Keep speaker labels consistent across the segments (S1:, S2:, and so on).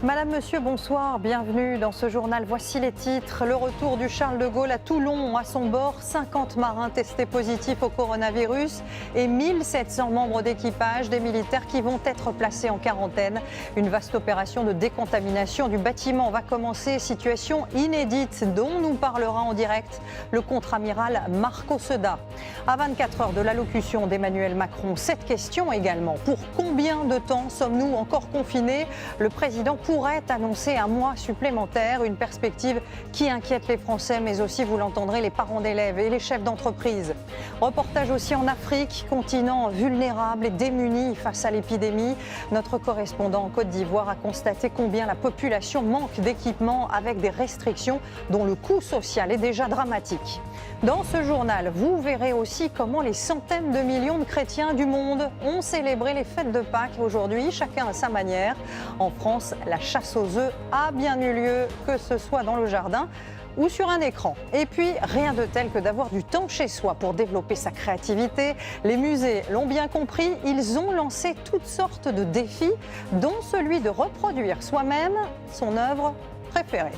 S1: Madame, Monsieur, bonsoir, bienvenue dans ce journal. Voici les titres. Le retour du Charles de Gaulle à Toulon. À son bord, 50 marins testés positifs au coronavirus et 1700 membres d'équipage, des militaires qui vont être placés en quarantaine. Une vaste opération de décontamination du bâtiment va commencer. Situation inédite dont nous parlera en direct le contre-amiral Marco Sedda. À 24 heures de l'allocution d'Emmanuel Macron, cette question également. Pour combien de temps sommes-nous encore confinés? Le président pourrait annoncer un mois supplémentaire, une perspective qui inquiète les Français, mais aussi, vous l'entendrez, les parents d'élèves et les chefs d'entreprise. Reportage aussi en Afrique, continent vulnérable et démuni face à l'épidémie. Notre correspondant en Côte d'Ivoire a constaté combien la population manque d'équipements avec des restrictions dont le coût social est déjà dramatique. Dans ce journal, vous verrez aussi comment les centaines de millions de chrétiens du monde ont célébré les fêtes de Pâques aujourd'hui, chacun à sa manière. En France, la chasse aux œufs a bien eu lieu, que ce soit dans le jardin ou sur un écran. Et puis, rien de tel que d'avoir du temps chez soi pour développer sa créativité. Les musées l'ont bien compris, ils ont lancé toutes sortes de défis, dont celui de reproduire soi-même son œuvre préférée.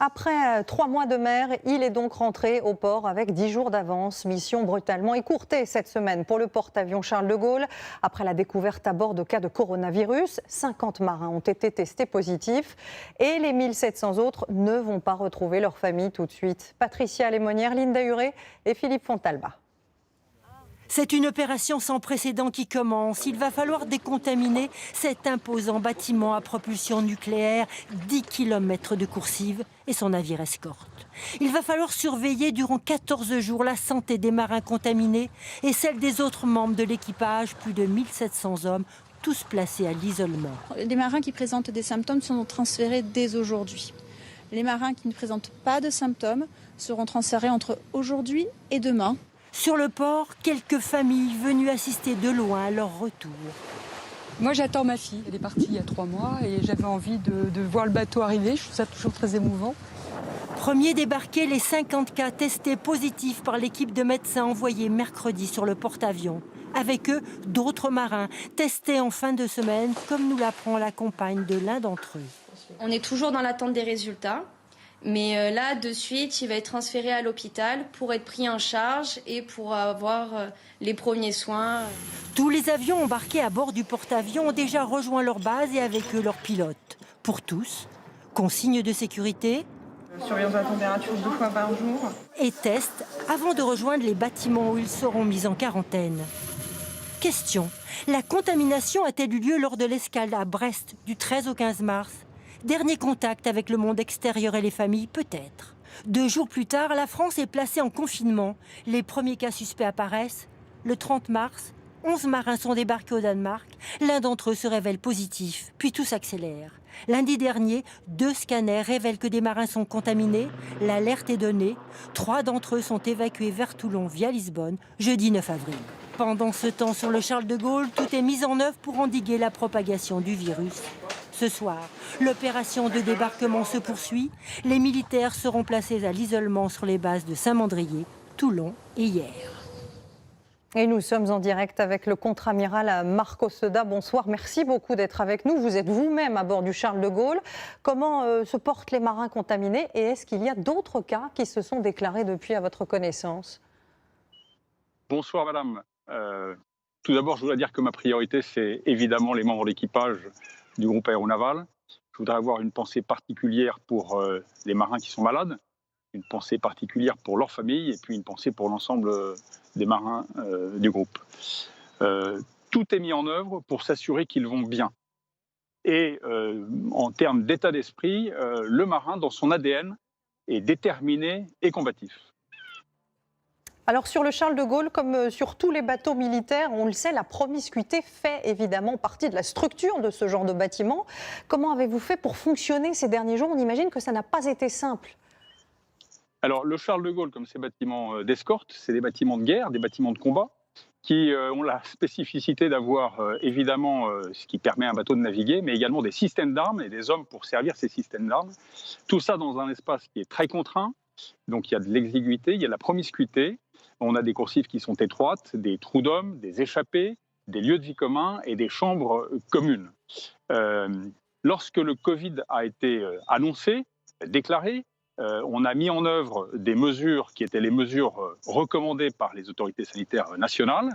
S1: Après 3 mois de mer, il est donc rentré au port avec 10 jours d'avance. Mission brutalement écourtée cette semaine pour le porte-avions Charles de Gaulle. Après la découverte à bord de cas de coronavirus, 50 marins ont été testés positifs et les 1700 autres ne vont pas retrouver leur famille tout de suite. Patricia Lémonière, Linda Huré et Philippe Fontalba.
S2: C'est une opération sans précédent qui commence. Il va falloir décontaminer cet imposant bâtiment à propulsion nucléaire, 10 km de coursive et son navire escorte. Il va falloir surveiller durant 14 jours la santé des marins contaminés et celle des autres membres de l'équipage, plus de 1700 hommes, tous placés à l'isolement.
S3: Les marins qui présentent des symptômes sont transférés dès aujourd'hui. Les marins qui ne présentent pas de symptômes seront transférés entre aujourd'hui et demain.
S2: Sur le port, quelques familles venues assister de loin à leur retour.
S4: Moi, j'attends ma fille. Elle est partie il y a 3 mois et j'avais envie de voir le bateau arriver. Je trouve ça toujours très émouvant.
S2: Premiers débarqués, les 50 cas testés positifs par l'équipe de médecins envoyée mercredi sur le porte-avions. Avec eux, d'autres marins testés en fin de semaine, comme nous l'apprend la compagne de l'un d'entre eux.
S5: On est toujours dans l'attente des résultats. Mais là, de suite, il va être transféré à l'hôpital pour être pris en charge et pour avoir les premiers soins.
S2: Tous les avions embarqués à bord du porte-avions ont déjà rejoint leur base et avec eux leur pilote. Pour tous, consignes de sécurité,
S6: surveillance de la température 2 fois par jour
S2: et tests avant de rejoindre les bâtiments où ils seront mis en quarantaine. Question, la contamination a-t-elle eu lieu lors de l'escale à Brest du 13 au 15 mars ? Dernier contact avec le monde extérieur et les familles, peut-être. 2 jours plus tard, la France est placée en confinement. Les premiers cas suspects apparaissent. Le 30 mars, 11 marins sont débarqués au Danemark. L'un d'entre eux se révèle positif, puis tout s'accélère. Lundi dernier, 2 scanners révèlent que des marins sont contaminés. L'alerte est donnée. 3 d'entre eux sont évacués vers Toulon via Lisbonne, jeudi 9 avril. Pendant ce temps, sur le Charles de Gaulle, tout est mis en œuvre pour endiguer la propagation du virus. Ce soir, l'opération de débarquement se poursuit. Les militaires seront placés à l'isolement sur les bases de Saint-Mandrier, Toulon et Hyères.
S1: Et nous sommes en direct avec le contre-amiral Marco Sedda. Bonsoir, merci beaucoup d'être avec nous. Vous êtes vous-même à bord du Charles de Gaulle. Comment se portent les marins contaminés et est-ce qu'il y a d'autres cas qui se sont déclarés depuis à votre connaissance?
S7: Bonsoir madame. Tout d'abord, je voudrais dire que ma priorité, c'est évidemment les membres de l'équipage du groupe aéronaval. Je voudrais avoir une pensée particulière pour les marins qui sont malades, une pensée particulière pour leurs familles et puis une pensée pour l'ensemble des marins du groupe. Tout est mis en œuvre pour s'assurer qu'ils vont bien. Et en termes d'état d'esprit, le marin, dans son ADN, est déterminé et combatif.
S1: Alors sur le Charles de Gaulle, comme sur tous les bateaux militaires, on le sait, la promiscuité fait évidemment partie de la structure de ce genre de bâtiment. Comment avez-vous fait pour fonctionner ces derniers jours? On imagine que ça n'a pas été simple.
S7: Alors le Charles de Gaulle, comme ces bâtiments d'escorte, c'est des bâtiments de guerre, des bâtiments de combat, qui ont la spécificité d'avoir évidemment ce qui permet à un bateau de naviguer, mais également des systèmes d'armes et des hommes pour servir ces systèmes d'armes. Tout ça dans un espace qui est très contraint, donc il y a de l'exiguïté, il y a de la promiscuité. On a des coursives qui sont étroites, des trous d'hommes, des échappées, des lieux de vie communs et des chambres communes. Lorsque le Covid a été annoncé, déclaré, on a mis en œuvre des mesures qui étaient les mesures recommandées par les autorités sanitaires nationales.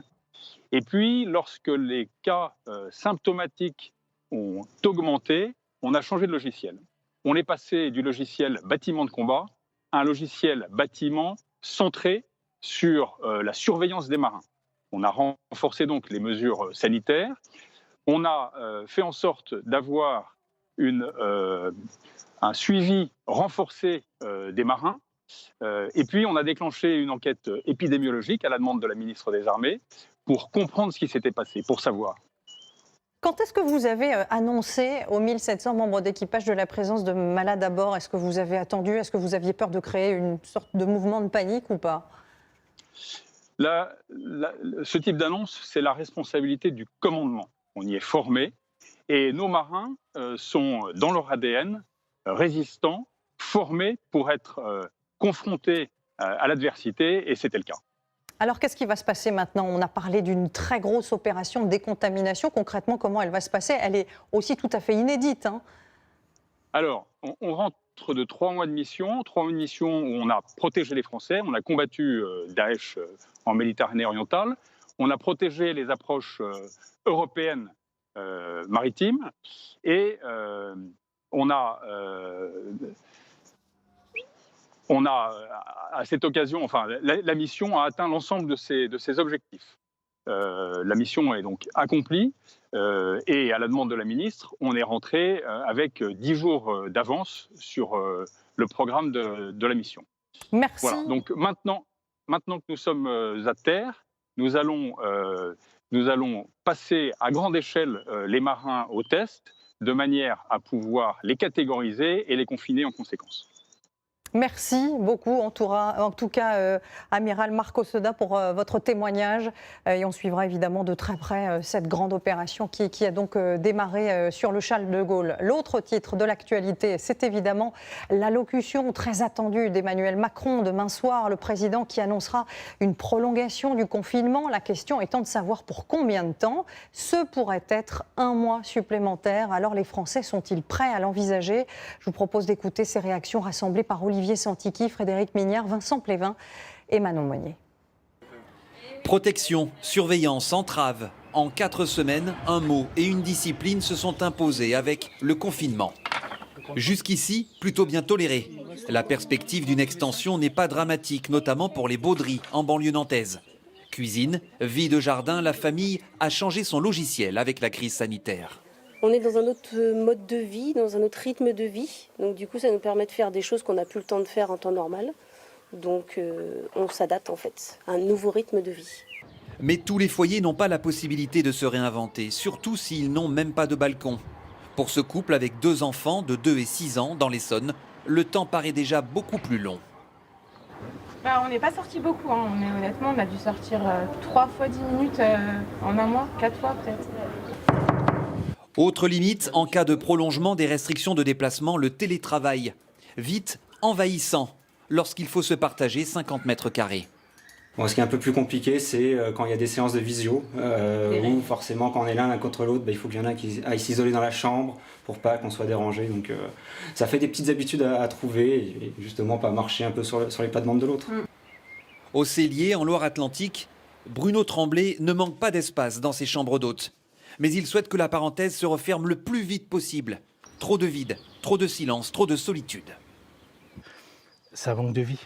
S7: Et puis, lorsque les cas symptomatiques ont augmenté, on a changé de logiciel. On est passé du logiciel bâtiment de combat à un logiciel bâtiment centré sur la surveillance des marins. On a renforcé donc les mesures sanitaires. On a fait en sorte d'avoir un suivi renforcé des marins. Et puis, on a déclenché une enquête épidémiologique à la demande de la ministre des Armées pour comprendre ce qui s'était passé, pour savoir.
S1: Quand est-ce que vous avez annoncé aux 1700 membres d'équipage de la présence de malades à bord? Est-ce que vous avez attendu? Est-ce que vous aviez peur de créer une sorte de mouvement de panique ou pas?
S7: Ce type d'annonce, c'est la responsabilité du commandement. On y est formé et nos marins sont dans leur ADN résistants, formés pour être confrontés à l'adversité, et c'était le cas.
S1: Alors qu'est-ce qui va se passer maintenant? On a parlé d'une très grosse opération de décontamination. Concrètement, comment elle va se passer? Elle est aussi tout à fait inédite.
S7: Alors, on rentre de 3 mois de mission, 3 mois de mission où on a protégé les Français, on a combattu Daesh en Méditerranée orientale, on a protégé les approches européennes maritimes, et on a à cette occasion, enfin, la mission a atteint l'ensemble de ses objectifs. La mission est donc accomplie et à la demande de la ministre, on est rentré avec 10 jours d'avance sur le programme de la mission.
S1: Merci.
S7: Voilà. Donc maintenant que nous sommes à terre, nous allons passer à grande échelle les marins au test de manière à pouvoir les catégoriser et les confiner en conséquence.
S1: Merci beaucoup, en tout cas, Amiral Marc Ossoda, pour votre témoignage. Et on suivra évidemment de très près cette grande opération qui a donc démarré sur le Charles de Gaulle. L'autre titre de l'actualité, c'est évidemment l'allocution très attendue d'Emmanuel Macron demain soir, le président qui annoncera une prolongation du confinement. La question étant de savoir pour combien de temps. Ce pourrait être 1 mois supplémentaire. Alors les Français sont-ils prêts à l'envisager? Je vous propose d'écouter ces réactions rassemblées par Olivier Santiki, Frédéric Mignard, Vincent Plévin et Manon Monnier.
S8: Protection, surveillance, entrave. En 4 semaines, un mot et une discipline se sont imposés avec le confinement. Jusqu'ici, plutôt bien toléré. La perspective d'une extension n'est pas dramatique, notamment pour les Bauderies, en banlieue nantaise. Cuisine, vie de jardin, la famille a changé son logiciel avec la crise sanitaire.
S9: On est dans un autre mode de vie, dans un autre rythme de vie. Donc du coup, ça nous permet de faire des choses qu'on n'a plus le temps de faire en temps normal. Donc on s'adapte en fait à un nouveau rythme de vie.
S8: Mais tous les foyers n'ont pas la possibilité de se réinventer, surtout s'ils n'ont même pas de balcon. Pour ce couple avec 2 enfants de 2 et 6 ans dans l'Essonne, le temps paraît déjà beaucoup plus long.
S6: On n'est pas sorti beaucoup, hein. Honnêtement, on a dû sortir 3 fois 10 minutes en 1 mois, 4 fois peut-être.
S8: Autre limite, en cas de prolongement des restrictions de déplacement, le télétravail. Vite envahissant, lorsqu'il faut se partager 50 mètres carrés.
S10: Bon, ce qui est un peu plus compliqué, c'est quand il y a des séances de visio, où forcément quand on est l'un contre l'autre, il faut qu'il y en a qui aillent s'isoler dans la chambre pour pas qu'on soit dérangé. Donc ça fait des petites habitudes à trouver et justement pas marcher un peu sur les plates-bandes de l'autre.
S8: Au Cellier, en Loire-Atlantique, Bruno Tremblay ne manque pas d'espace dans ses chambres d'hôtes. Mais il souhaite que la parenthèse se referme le plus vite possible. Trop de vide, trop de silence, trop de solitude.
S11: Ça manque de vie.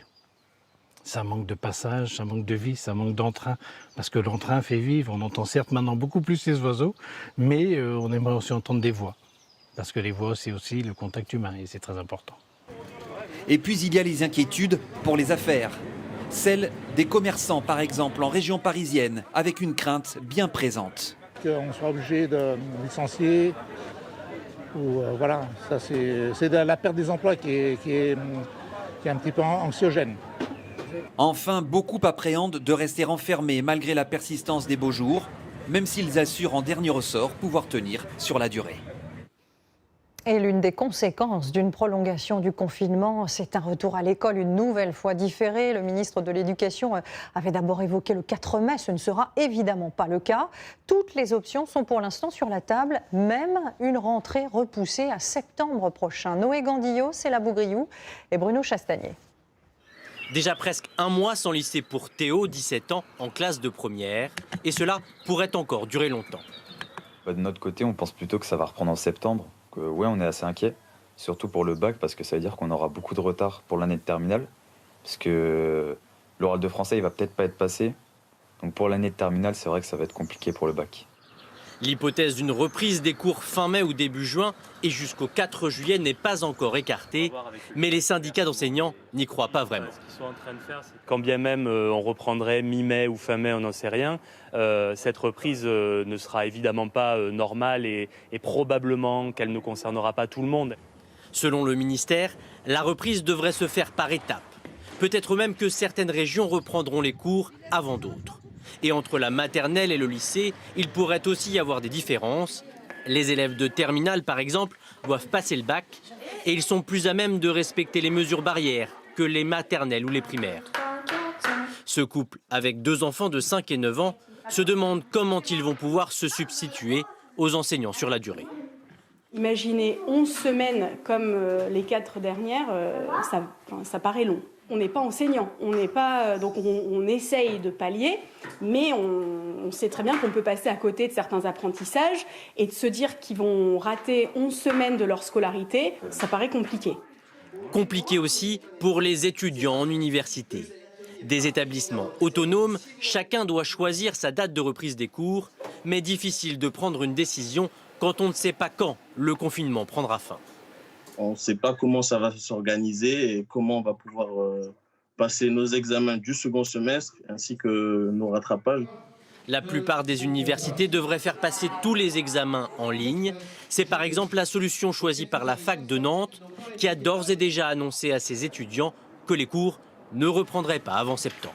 S11: Ça manque de passage, ça manque de vie, ça manque d'entrain. Parce que l'entrain fait vivre. On entend certes maintenant beaucoup plus les oiseaux, mais on aimerait aussi entendre des voix. Parce que les voix, c'est aussi le contact humain et c'est très important.
S8: Et puis il y a les inquiétudes pour les affaires. Celles des commerçants, par exemple, en région parisienne, avec une crainte bien présente.
S12: Qu'on soit obligé de licencier, ou voilà, ça c'est la perte des emplois qui est un petit peu anxiogène.
S8: Enfin, beaucoup appréhendent de rester enfermés malgré la persistance des beaux jours, même s'ils assurent en dernier ressort pouvoir tenir sur la durée.
S1: Et l'une des conséquences d'une prolongation du confinement, c'est un retour à l'école une nouvelle fois différé. Le ministre de l'Éducation avait d'abord évoqué le 4 mai. Ce ne sera évidemment pas le cas. Toutes les options sont pour l'instant sur la table, même une rentrée repoussée à septembre prochain. Noé Gandillot, Céla Bougriou et Bruno Chastagnier.
S13: Déjà presque un mois sans lycée pour Théo, 17 ans, en classe de première. Et cela pourrait encore durer longtemps.
S14: De notre côté, on pense plutôt que ça va reprendre en septembre. Ouais, on est assez inquiet, surtout pour le bac, parce que ça veut dire qu'on aura beaucoup de retard pour l'année de terminale, parce que l'oral de français, il va peut-être pas être passé. Donc pour l'année de terminale, c'est vrai que ça va être compliqué pour le bac.
S13: L'hypothèse d'une reprise des cours fin mai ou début juin et jusqu'au 4 juillet n'est pas encore écartée, mais les syndicats d'enseignants n'y croient pas vraiment.
S15: Ce qu'ils sont en train de faire, quand bien même on reprendrait mi-mai ou fin mai, on n'en sait rien, cette reprise ne sera évidemment pas normale et probablement qu'elle ne concernera pas tout le monde.
S13: Selon le ministère, la reprise devrait se faire par étapes. Peut-être même que certaines régions reprendront les cours avant d'autres. Et entre la maternelle et le lycée, il pourrait aussi y avoir des différences. Les élèves de terminale, par exemple, doivent passer le bac et ils sont plus à même de respecter les mesures barrières que les maternelles ou les primaires. Ce couple, avec 2 enfants de 5 et 9 ans, se demande comment ils vont pouvoir se substituer aux enseignants sur la durée.
S16: Imaginez 11 semaines comme les 4 dernières, ça paraît long. On n'est pas enseignant, donc on essaye de pallier, mais on sait très bien qu'on peut passer à côté de certains apprentissages et de se dire qu'ils vont rater 11 semaines de leur scolarité, ça paraît compliqué.
S13: Compliqué aussi pour les étudiants en université. Des établissements autonomes, chacun doit choisir sa date de reprise des cours, mais difficile de prendre une décision quand on ne sait pas quand le confinement prendra fin.
S17: On ne sait pas comment ça va s'organiser et comment on va pouvoir passer nos examens du second semestre ainsi que nos rattrapages.
S13: La plupart des universités devraient faire passer tous les examens en ligne. C'est par exemple la solution choisie par la fac de Nantes qui a d'ores et déjà annoncé à ses étudiants que les cours ne reprendraient pas avant septembre.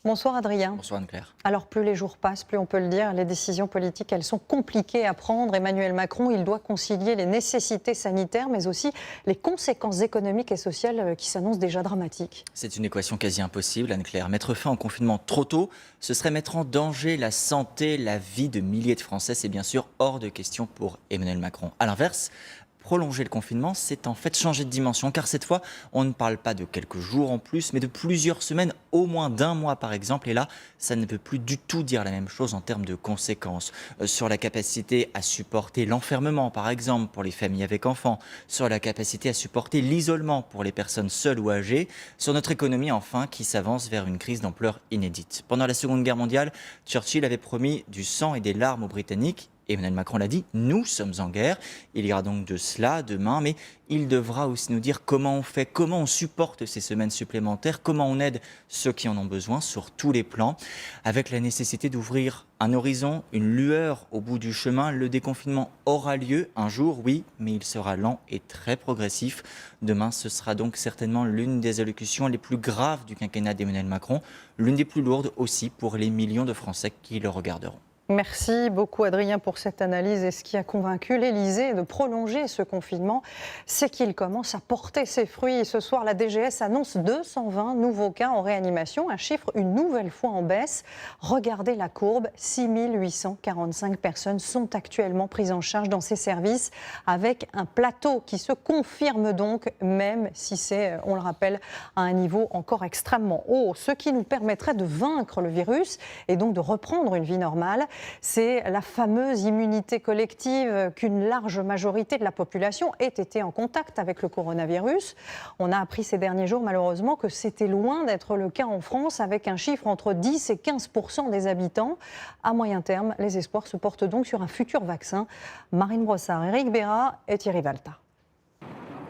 S1: Bonsoir Adrien.
S18: Bonsoir Anne-Claire.
S1: Alors plus les jours passent, plus on peut le dire, les décisions politiques, elles sont compliquées à prendre. Emmanuel Macron, il doit concilier les nécessités sanitaires, mais aussi les conséquences économiques et sociales qui s'annoncent déjà dramatiques.
S18: C'est une équation quasi impossible, Anne-Claire. Mettre fin au confinement trop tôt, ce serait mettre en danger la santé, la vie de milliers de Français. C'est bien sûr hors de question pour Emmanuel Macron. À l'inverse, prolonger le confinement, c'est en fait changer de dimension, car cette fois, on ne parle pas de quelques jours en plus, mais de plusieurs semaines, au moins d'1 mois par exemple. Et là, ça ne peut plus du tout dire la même chose en termes de conséquences. Sur la capacité à supporter l'enfermement, par exemple, pour les familles avec enfants, sur la capacité à supporter l'isolement pour les personnes seules ou âgées, sur notre économie enfin, qui s'avance vers une crise d'ampleur inédite. Pendant la Seconde Guerre mondiale, Churchill avait promis du sang et des larmes aux Britanniques. Emmanuel Macron l'a dit, nous sommes en guerre. Il y aura donc de cela demain, mais il devra aussi nous dire comment on fait, comment on supporte ces semaines supplémentaires, comment on aide ceux qui en ont besoin sur tous les plans, avec la nécessité d'ouvrir un horizon, une lueur au bout du chemin. Le déconfinement aura lieu un jour, oui, mais il sera lent et très progressif. Demain, ce sera donc certainement l'une des allocutions les plus graves du quinquennat d'Emmanuel Macron, l'une des plus lourdes aussi pour les millions de Français qui le regarderont.
S1: Merci beaucoup Adrien pour cette analyse. Et ce qui a convaincu l'Élysée de prolonger ce confinement, c'est qu'il commence à porter ses fruits. Ce soir, la DGS annonce 220 nouveaux cas en réanimation, un chiffre une nouvelle fois en baisse. Regardez la courbe, 6 845 personnes sont actuellement prises en charge dans ces services, avec un plateau qui se confirme donc, même si c'est, on le rappelle, à un niveau encore extrêmement haut. Ce qui nous permettrait de vaincre le virus et donc de reprendre une vie normale. C'est la fameuse immunité collective, qu'une large majorité de la population ait été en contact avec le coronavirus. On a appris ces derniers jours malheureusement que c'était loin d'être le cas en France, avec un chiffre entre 10 et 15% des habitants. À moyen terme, les espoirs se portent donc sur un futur vaccin. Marine Brossard, Éric Béra et Thierry Valta.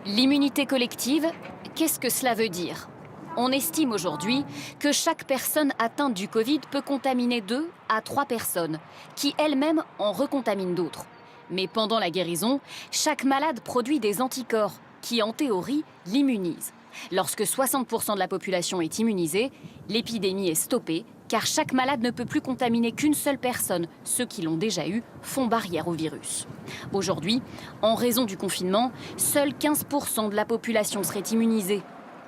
S19: L'immunité collective, qu'est-ce que cela veut dire ? On estime aujourd'hui que chaque personne atteinte du Covid peut contaminer 2 à 3 personnes, qui elles-mêmes en recontaminent d'autres. Mais pendant la guérison, chaque malade produit des anticorps qui, en théorie, l'immunisent. Lorsque 60% de la population est immunisée, l'épidémie est stoppée car chaque malade ne peut plus contaminer qu'une seule personne. Ceux qui l'ont déjà eu font barrière au virus. Aujourd'hui, en raison du confinement, seuls 15% de la population serait immunisée,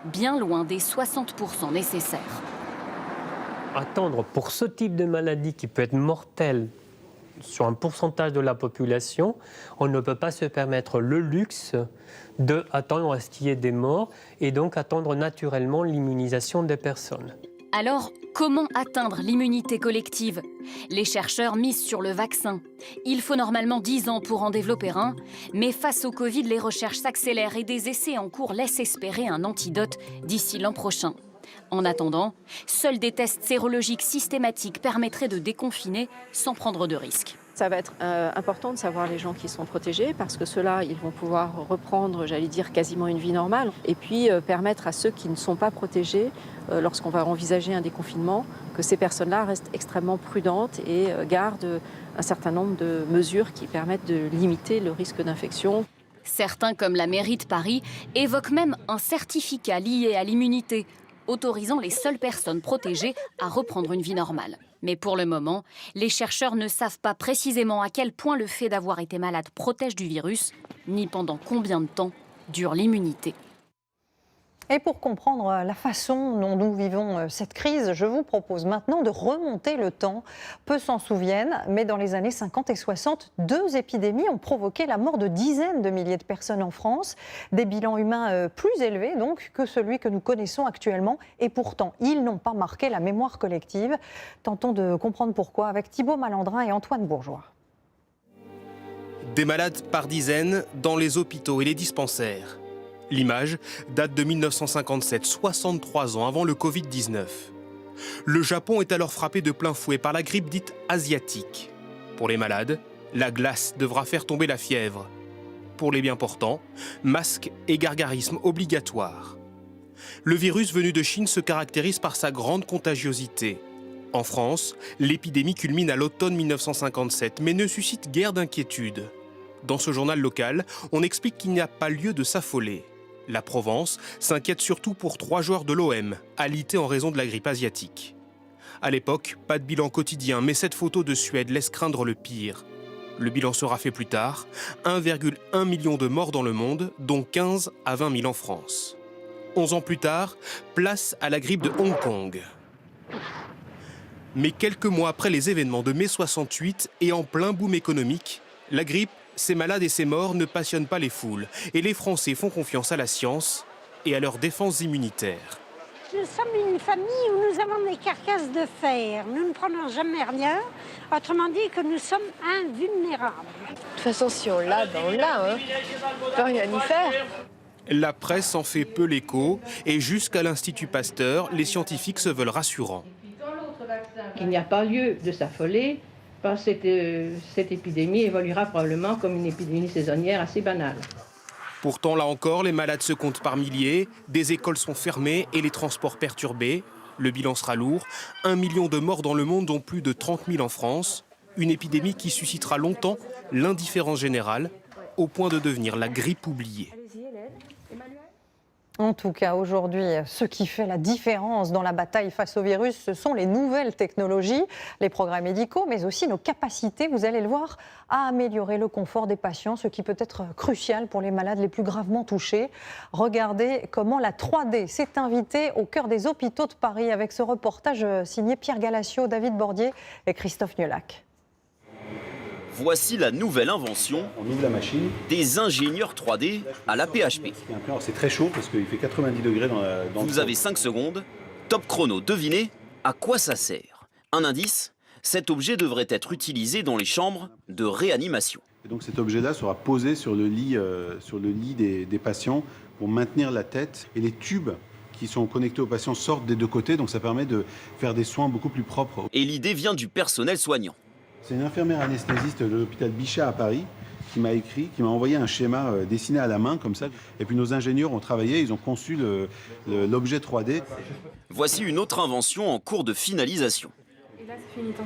S19: bien loin des 60% nécessaires.
S20: Attendre pour ce type de maladie qui peut être mortelle sur un pourcentage de la population, on ne peut pas se permettre le luxe d'attendre à ce qu'il y ait des morts et donc attendre naturellement l'immunisation des personnes.
S19: Alors, comment atteindre l'immunité collective? Les chercheurs misent sur le vaccin. Il faut normalement 10 ans pour en développer un, mais face au Covid, les recherches s'accélèrent et des essais en cours laissent espérer un antidote d'ici l'an prochain. En attendant, seuls des tests sérologiques systématiques permettraient de déconfiner sans prendre de risques.
S21: Ça va être important de savoir les gens qui sont protégés parce que ceux-là, ils vont pouvoir reprendre, j'allais dire, quasiment une vie normale. Et puis permettre à ceux qui ne sont pas protégés, lorsqu'on va envisager un déconfinement, que ces personnes-là restent extrêmement prudentes et gardent un certain nombre de mesures qui permettent de limiter le risque d'infection.
S19: Certains, comme la mairie de Paris, évoquent même un certificat lié à l'immunité, autorisant les seules personnes protégées à reprendre une vie normale. Mais pour le moment, les chercheurs ne savent pas précisément à quel point le fait d'avoir été malade protège du virus, ni pendant combien de temps dure l'immunité.
S1: Et pour comprendre la façon dont nous vivons cette crise, je vous propose maintenant de remonter le temps. Peu s'en souviennent, mais dans les années 50 et 60, 2 épidémies ont provoqué la mort de dizaines de milliers de personnes en France. Des bilans humains plus élevés donc que celui que nous connaissons actuellement. Et pourtant, ils n'ont pas marqué la mémoire collective. Tentons de comprendre pourquoi avec Thibaut Malandrin et Antoine Bourgeois.
S22: Des malades par dizaines dans les hôpitaux et les dispensaires. L'image date de 1957, 63 ans avant le Covid-19. Le Japon est alors frappé de plein fouet par la grippe dite asiatique. Pour les malades, la glace devra faire tomber la fièvre. Pour les bien portants, masque et gargarisme obligatoires. Le virus venu de Chine se caractérise par sa grande contagiosité. En France, l'épidémie culmine à l'automne 1957, mais ne suscite guère d'inquiétude. Dans ce journal local, on explique qu'il n'y a pas lieu de s'affoler. La Provence s'inquiète surtout pour 3 joueurs de l'OM, alités en raison de la grippe asiatique. À l'époque, pas de bilan quotidien, mais cette photo de Suède laisse craindre le pire. Le bilan sera fait plus tard, 1,1 million de morts dans le monde, dont 15 à 20 000 en France. 11 ans plus tard, place à la grippe de Hong Kong. Mais quelques mois après les événements de mai 68 et en plein boom économique, la grippe, ces malades et ces morts ne passionnent pas les foules. Et les Français font confiance à la science et à leur défense immunitaire.
S23: Nous sommes une famille où nous avons des carcasses de fer. Nous ne prenons jamais rien. Autrement dit que nous sommes invulnérables.
S24: De toute façon, si on l'a, ben on l'a. On peut rien y faire.
S22: La presse en fait peu l'écho et jusqu'à l'Institut Pasteur, les scientifiques se veulent rassurants.
S25: Il n'y a pas lieu de s'affoler. Cette épidémie évoluera probablement comme une épidémie saisonnière assez banale.
S22: Pourtant, là encore, les malades se comptent par milliers, des écoles sont fermées et les transports perturbés. Le bilan sera lourd, 1 million de morts dans le monde, dont plus de 30 000 en France. Une épidémie qui suscitera longtemps l'indifférence générale, au point de devenir la grippe oubliée.
S1: En tout cas, aujourd'hui, ce qui fait la différence dans la bataille face au virus, ce sont les nouvelles technologies, les progrès médicaux, mais aussi nos capacités, vous allez le voir, à améliorer le confort des patients, ce qui peut être crucial pour les malades les plus gravement touchés. Regardez comment la 3D s'est invitée au cœur des hôpitaux de Paris avec ce reportage signé Pierre Galassio, David Bordier et Christophe Niolac.
S26: Voici la nouvelle invention des ingénieurs 3D à la PHP.
S27: C'est très chaud parce qu'il fait 90 degrés dans
S26: Vous avez 5 secondes. Top chrono, devinez à quoi ça sert. Un indice, cet objet devrait être utilisé dans les chambres de réanimation.
S27: Et donc cet objet-là sera posé sur le lit, des patients pour maintenir la tête. Et les tubes qui sont connectés aux patients sortent des 2 côtés, donc ça permet de faire des soins beaucoup plus propres.
S26: Et l'idée vient du personnel soignant.
S27: C'est une infirmière anesthésiste de l'hôpital Bichat à Paris qui m'a envoyé un schéma dessiné à la main comme ça. Et puis nos ingénieurs ont travaillé, ils ont conçu l'objet 3D.
S26: Voici une autre invention en cours de finalisation.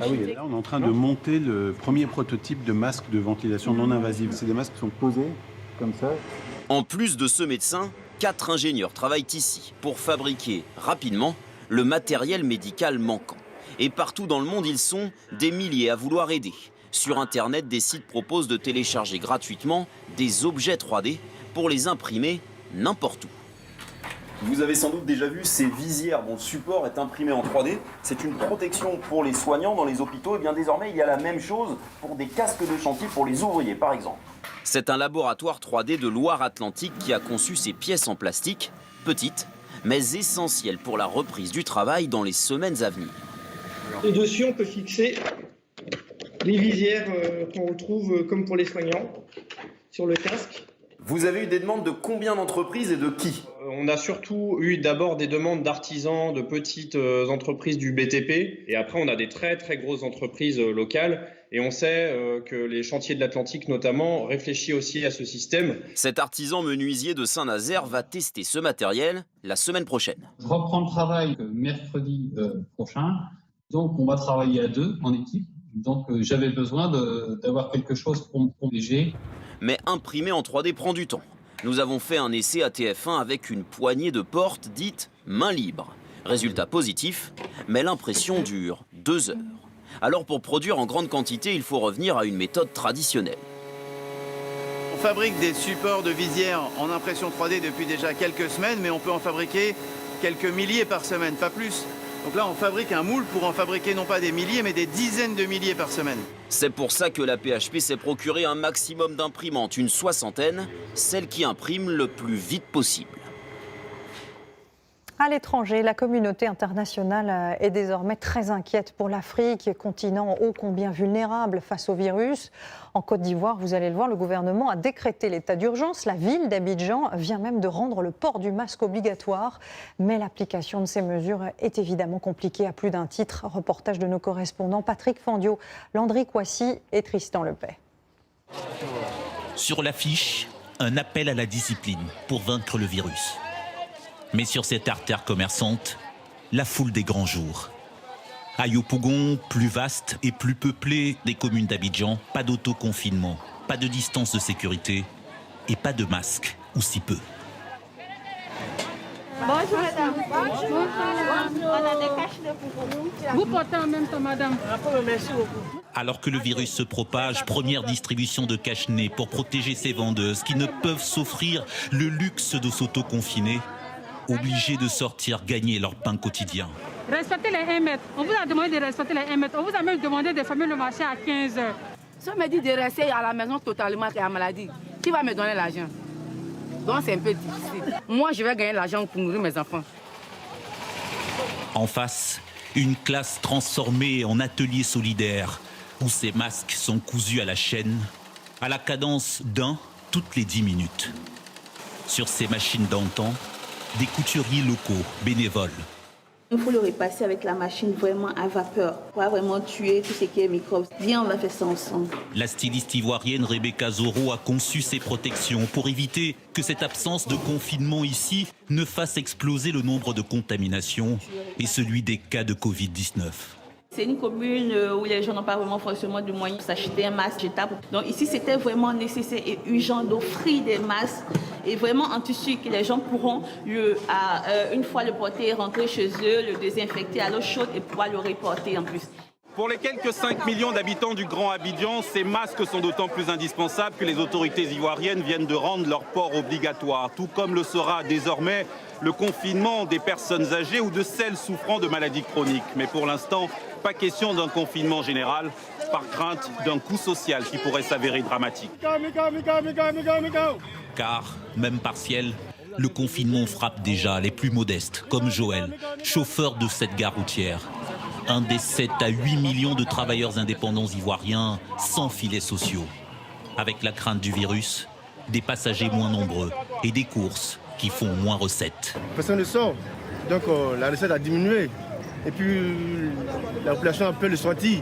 S27: Ah oui, là on est en train de monter le premier prototype de masque de ventilation non invasive. C'est des masques qui sont posés comme ça.
S26: En plus de ce médecin, 4 ingénieurs travaillent ici pour fabriquer rapidement le matériel médical manquant. Et partout dans le monde, ils sont des milliers à vouloir aider. Sur Internet, des sites proposent de télécharger gratuitement des objets 3D pour les imprimer n'importe où. Vous avez sans doute déjà vu ces visières dont le support est imprimé en 3D. C'est une protection pour les soignants dans les hôpitaux. Et bien désormais, il y a la même chose pour des casques de chantier pour les ouvriers, par exemple. C'est un laboratoire 3D de Loire-Atlantique qui a conçu ces pièces en plastique, petites, mais essentielles pour la reprise du travail dans les semaines à venir.
S2: Et dessus, on peut fixer les visières qu'on retrouve, comme pour les soignants, sur le casque.
S26: Vous avez eu des demandes de combien d'entreprises et de qui?
S2: On a surtout eu d'abord des demandes d'artisans, de petites entreprises du BTP. Et après, on a des très très grosses entreprises locales. Et on sait que les chantiers de l'Atlantique notamment réfléchissent aussi à ce système.
S26: Cet artisan menuisier de Saint-Nazaire va tester ce matériel la semaine prochaine.
S3: Je reprends le travail mercredi prochain. Donc on va travailler à deux en équipe. Donc j'avais besoin d'avoir quelque chose pour me protéger.
S26: Mais imprimer en 3D prend du temps. Nous avons fait un essai à TF1 avec une poignée de portes dites main libre. Résultat positif, mais l'impression dure 2 heures. Alors pour produire en grande quantité, il faut revenir à une méthode traditionnelle.
S4: On fabrique des supports de visière en impression 3D depuis déjà quelques semaines, mais on peut en fabriquer quelques milliers par semaine, pas plus. Donc là, on fabrique un moule pour en fabriquer non pas des milliers, mais des dizaines de milliers par semaine.
S26: C'est pour ça que la PHP s'est procuré un maximum d'imprimantes, une 60aine, celles qui impriment le plus vite possible.
S1: À l'étranger, la communauté internationale est désormais très inquiète pour l'Afrique, continent ô combien vulnérable face au virus. En Côte d'Ivoire, vous allez le voir, le gouvernement a décrété l'état d'urgence. La ville d'Abidjan vient même de rendre le port du masque obligatoire. Mais l'application de ces mesures est évidemment compliquée à plus d'un titre. Reportage de nos correspondants Patrick Fandiot, Landry Kouassi et Tristan Lepay.
S5: Sur l'affiche, un appel à la discipline pour vaincre le virus. Mais sur cette artère commerçante, la foule des grands jours. À Yopougon, plus vaste et plus peuplé des communes d'Abidjan, pas d'autoconfinement, pas de distance de sécurité et pas de masque, ou si peu.
S25: Bonjour madame. Bonjour madame. On a des cache-nez pour vous. Vous portez en même temps madame. Merci beaucoup.
S5: Alors que le virus se propage, première distribution de cache-nez pour protéger ces vendeuses qui ne peuvent s'offrir le luxe de s'autoconfiner, obligés de sortir gagner leur pain quotidien.
S25: Respectez les 1 mètre. On vous a demandé de respecter les 1 mètre. On vous a même demandé de fermer le marché à 15 heures.
S6: Si on me dit de rester à la maison totalement à maladie, qui va me donner l'argent? Donc c'est un peu difficile. Moi, je vais gagner l'argent pour nourrir mes enfants.
S5: En face, une classe transformée en atelier solidaire, où ces masques sont cousus à la chaîne, à la cadence d'un toutes les 10 minutes. Sur ces machines d'antan, des couturiers locaux, bénévoles.
S7: Il faut le repasser avec la machine vraiment à vapeur, pour vraiment tuer tout ce qui est microbes. Viens, on va faire ça ensemble.
S5: La styliste ivoirienne Rebecca Zoro a conçu ces protections pour éviter que cette absence de confinement ici ne fasse exploser le nombre de contaminations et celui des cas de Covid-19.
S7: C'est une commune où les gens n'ont pas vraiment forcément de moyens pour s'acheter un masque jetable. Donc ici, c'était vraiment nécessaire et urgent d'offrir des masques et vraiment en tissu que les gens pourront, une fois le porter, rentrer chez eux, le désinfecter à l'eau chaude et pouvoir le reporter en plus.
S9: Pour les quelques 5 millions d'habitants du Grand Abidjan, ces masques sont d'autant plus indispensables que les autorités ivoiriennes viennent de rendre leur port obligatoire, tout comme le sera désormais le confinement des personnes âgées ou de celles souffrant de maladies chroniques. Mais pour l'instant, pas question d'un confinement général, par crainte d'un coût social qui pourrait s'avérer dramatique.
S5: Car, même partiel, le confinement frappe déjà les plus modestes, comme Joël, chauffeur de cette gare routière. Un des 7 à 8 millions de travailleurs indépendants ivoiriens sans filets sociaux. Avec la crainte du virus, des passagers moins nombreux et des courses qui font moins recettes.
S28: Personne ne sort, donc la recette a diminué. Et puis la population a un peu le sentir.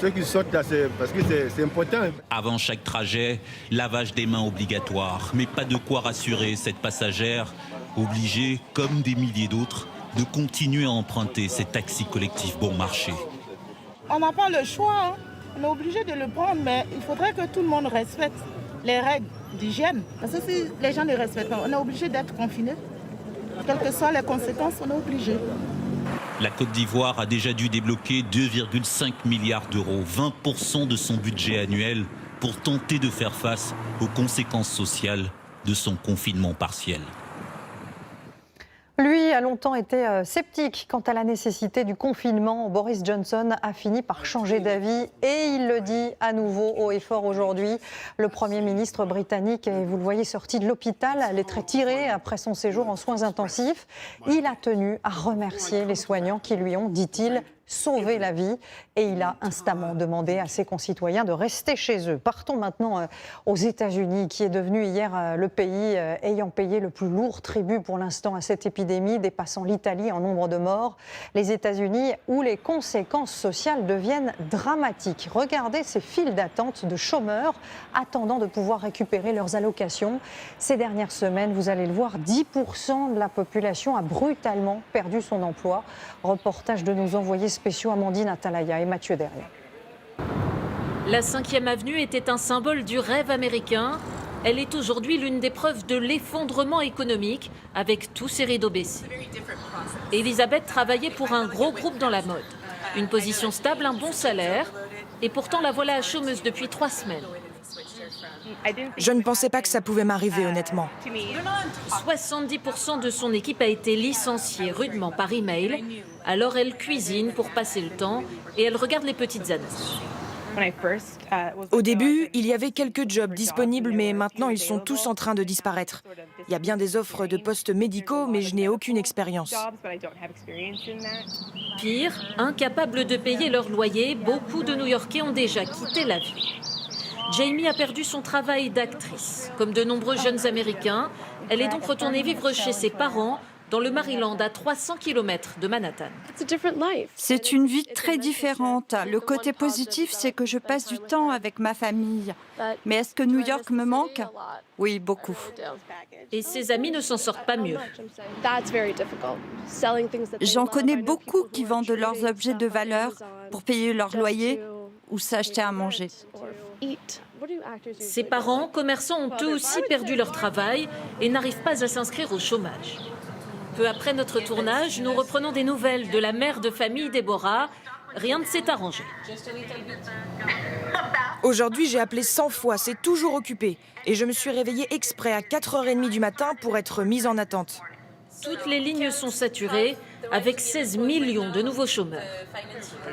S28: Ceux qui sortent là, c'est parce que c'est important.
S5: Avant chaque trajet, lavage des mains obligatoire, mais pas de quoi rassurer cette passagère, obligée, comme des milliers d'autres, de continuer à emprunter ces taxis collectifs bon marché.
S29: On n'a pas le choix, hein. On est obligé de le prendre, mais il faudrait que tout le monde respecte les règles d'hygiène. Parce que si les gens ne respectent pas, on est obligé d'être confinés. Quelles que soient les conséquences, on est obligé.
S5: La Côte d'Ivoire a déjà dû débloquer 2,5 milliards d'euros, 20% de son budget annuel, pour tenter de faire face aux conséquences sociales de son confinement partiel.
S1: Lui a longtemps été sceptique quant à la nécessité du confinement. Boris Johnson a fini par changer d'avis et il le dit à nouveau haut et fort aujourd'hui. Le Premier ministre britannique est, vous le voyez, sorti de l'hôpital, les traits tirés après son séjour en soins intensifs. Il a tenu à remercier les soignants qui lui ont, dit-il, sauver la vie et il a instamment demandé à ses concitoyens de rester chez eux. Partons maintenant aux États-Unis, qui est devenu hier le pays ayant payé le plus lourd tribut pour l'instant à cette épidémie, dépassant l'Italie en nombre de morts. Les États-Unis où les conséquences sociales deviennent dramatiques. Regardez ces files d'attente de chômeurs attendant de pouvoir récupérer leurs allocations. Ces dernières semaines, vous allez le voir, 10% de la population a brutalement perdu son emploi. Reportage de nos envoyés spéciaux Amandine Atalaya et Mathieu Derrière.
S8: La 5e avenue était un symbole du rêve américain. Elle est aujourd'hui l'une des preuves de l'effondrement économique, avec tous ses rideaux baissés. Elisabeth travaillait pour un gros groupe dans la mode. Une position stable, un bon salaire. Et pourtant, la voilà chômeuse depuis 3 semaines.
S10: Je ne pensais pas que ça pouvait m'arriver, honnêtement.
S8: 70% de son équipe a été licenciée rudement par email. Alors elle cuisine pour passer le temps et elle regarde les petites annonces.
S10: Au début, il y avait quelques jobs disponibles, mais maintenant ils sont tous en train de disparaître. Il y a bien des offres de postes médicaux, mais je n'ai aucune expérience.
S8: Pire, incapables de payer leur loyer, beaucoup de New-Yorkais ont déjà quitté la ville. Jamie a perdu son travail d'actrice. Comme de nombreux jeunes Américains, elle est donc retournée vivre chez ses parents dans le Maryland, à 300 km de Manhattan.
S11: C'est une vie très différente. Le côté positif, c'est que je passe du temps avec ma famille. Mais est-ce que New York me manque? Oui, beaucoup.
S8: Et ses amis ne s'en sortent pas mieux.
S11: J'en connais beaucoup qui vendent leurs objets de valeur pour payer leur loyer ou s'acheter à manger.
S8: Ses parents, commerçants, ont eux aussi perdu leur travail et n'arrivent pas à s'inscrire au chômage. Peu après notre tournage, nous reprenons des nouvelles de la mère de famille Déborah. Rien ne s'est arrangé.
S10: Aujourd'hui, j'ai appelé 100 fois, c'est toujours occupé. Et je me suis réveillée exprès à 4h30 du matin pour être mise en attente.
S8: Toutes les lignes sont saturées, avec 16 millions de nouveaux chômeurs.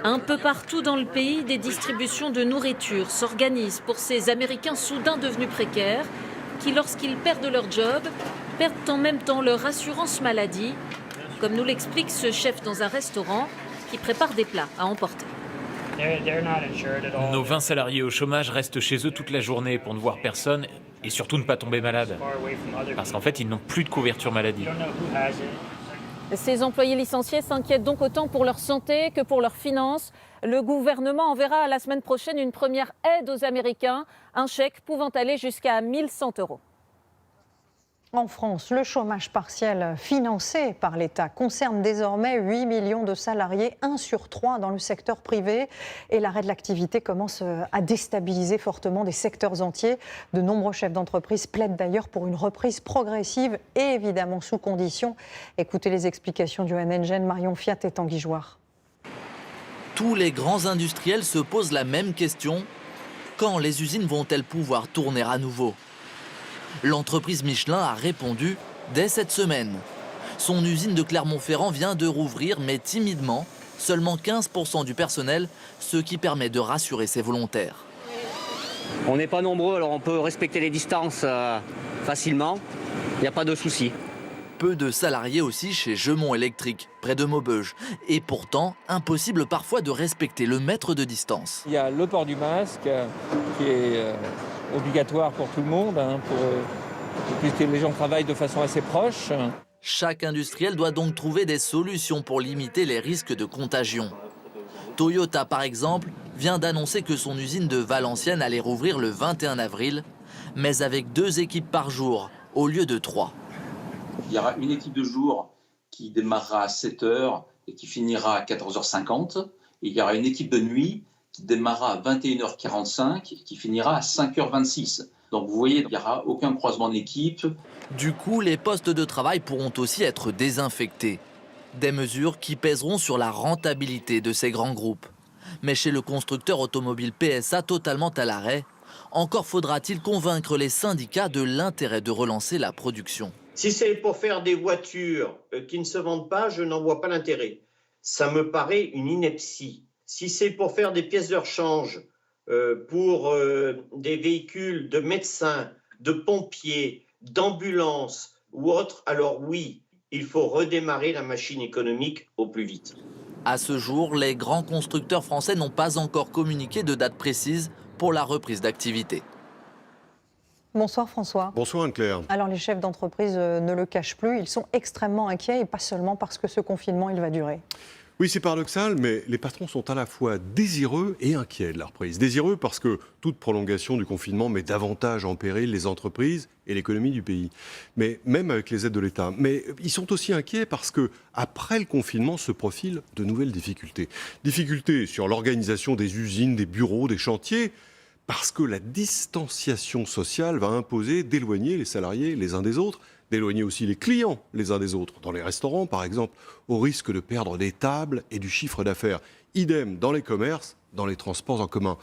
S8: Un peu partout dans le pays, des distributions de nourriture s'organisent pour ces Américains soudain devenus précaires, qui, lorsqu'ils perdent leur job, perdent en même temps leur assurance maladie, comme nous l'explique ce chef dans un restaurant qui prépare des plats à emporter.
S12: Nos 20 salariés au chômage restent chez eux toute la journée pour ne voir personne et surtout ne pas tomber malade. Parce qu'en fait, ils n'ont plus de couverture maladie.
S8: Ces employés licenciés s'inquiètent donc autant pour leur santé que pour leurs finances. Le gouvernement enverra la semaine prochaine une première aide aux Américains, un chèque pouvant aller jusqu'à 1 100 €.
S1: En France, le chômage partiel financé par l'État concerne désormais 8 millions de salariés, 1 sur 3 dans le secteur privé. Et l'arrêt de l'activité commence à déstabiliser fortement des secteurs entiers. De nombreux chefs d'entreprise plaident d'ailleurs pour une reprise progressive et évidemment sous conditions. Écoutez les explications du Hengen, Marion Fiat et Tanguy Jouard.
S13: Tous les grands industriels se posent la même question. Quand les usines vont-elles pouvoir tourner à nouveau ? L'entreprise Michelin a répondu dès cette semaine. Son usine de Clermont-Ferrand vient de rouvrir, mais timidement, seulement 15% du personnel, ce qui permet de rassurer ses volontaires.
S14: On n'est pas nombreux, alors on peut respecter les distances facilement, il n'y a pas de souci.
S13: Peu de salariés aussi chez Gemont Électrique, près de Maubeuge. Et pourtant, impossible parfois de respecter le mètre de distance.
S15: Il y a le port du masque qui est obligatoire pour tout le monde, puisque les gens travaillent de façon assez proche.
S13: Chaque industriel doit donc trouver des solutions pour limiter les risques de contagion. Toyota, par exemple, vient d'annoncer que son usine de Valenciennes allait rouvrir le 21 avril, mais avec 2 équipes par jour, au lieu de 3.
S16: Il y aura une équipe de jour qui démarrera à 7h et qui finira à 14h50. Et il y aura une équipe de nuit qui démarrera à 21h45 et qui finira à 5h26. Donc vous voyez, il n'y aura aucun croisement d'équipe.
S13: Du coup, les postes de travail pourront aussi être désinfectés. Des mesures qui pèseront sur la rentabilité de ces grands groupes. Mais chez le constructeur automobile PSA totalement à l'arrêt, encore faudra-t-il convaincre les syndicats de l'intérêt de relancer la production.
S17: Si c'est pour faire des voitures qui ne se vendent pas, je n'en vois pas l'intérêt. Ça me paraît une ineptie. Si c'est pour faire des pièces de rechange pour des véhicules de médecins, de pompiers, d'ambulances ou autres, alors oui, il faut redémarrer la machine économique au plus vite.
S13: À ce jour, les grands constructeurs français n'ont pas encore communiqué de date précise pour la reprise d'activité.
S1: Bonsoir François.
S18: Bonsoir Anne-Claire.
S1: Alors les chefs d'entreprise ne le cachent plus, ils sont extrêmement inquiets et pas seulement parce que ce confinement il va durer.
S18: Oui, c'est paradoxal, mais les patrons sont à la fois désireux et inquiets de la reprise. Désireux parce que toute prolongation du confinement met davantage en péril les entreprises et l'économie du pays, mais même avec les aides de l'État. Mais ils sont aussi inquiets parce que après le confinement se profilent de nouvelles difficultés. Difficultés sur l'organisation des usines, des bureaux, des chantiers, parce que la distanciation sociale va imposer d'éloigner les salariés les uns des autres, d'éloigner aussi les clients les uns des autres, dans les restaurants par exemple, au risque de perdre des tables et du chiffre d'affaires. Idem dans les commerces, dans les transports en commun.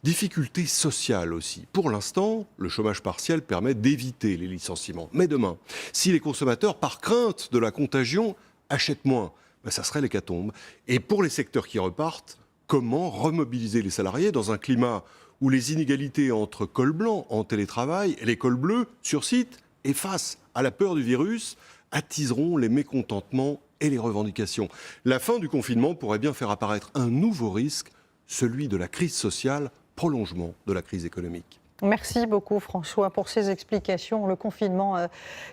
S18: Difficultés sociales aussi. Pour l'instant, le chômage partiel permet d'éviter les licenciements. Mais demain, si les consommateurs, par crainte de la contagion, achètent moins, ça serait l'hécatombe. Et pour les secteurs qui repartent, comment remobiliser les salariés dans un climat où les inégalités entre cols blancs en télétravail et les cols bleus sur site et face à la peur du virus attiseront les mécontentements et les revendications. La fin du confinement pourrait bien faire apparaître un nouveau risque, celui de la crise sociale, prolongement de la crise économique.
S1: Merci beaucoup François pour ces explications. Le confinement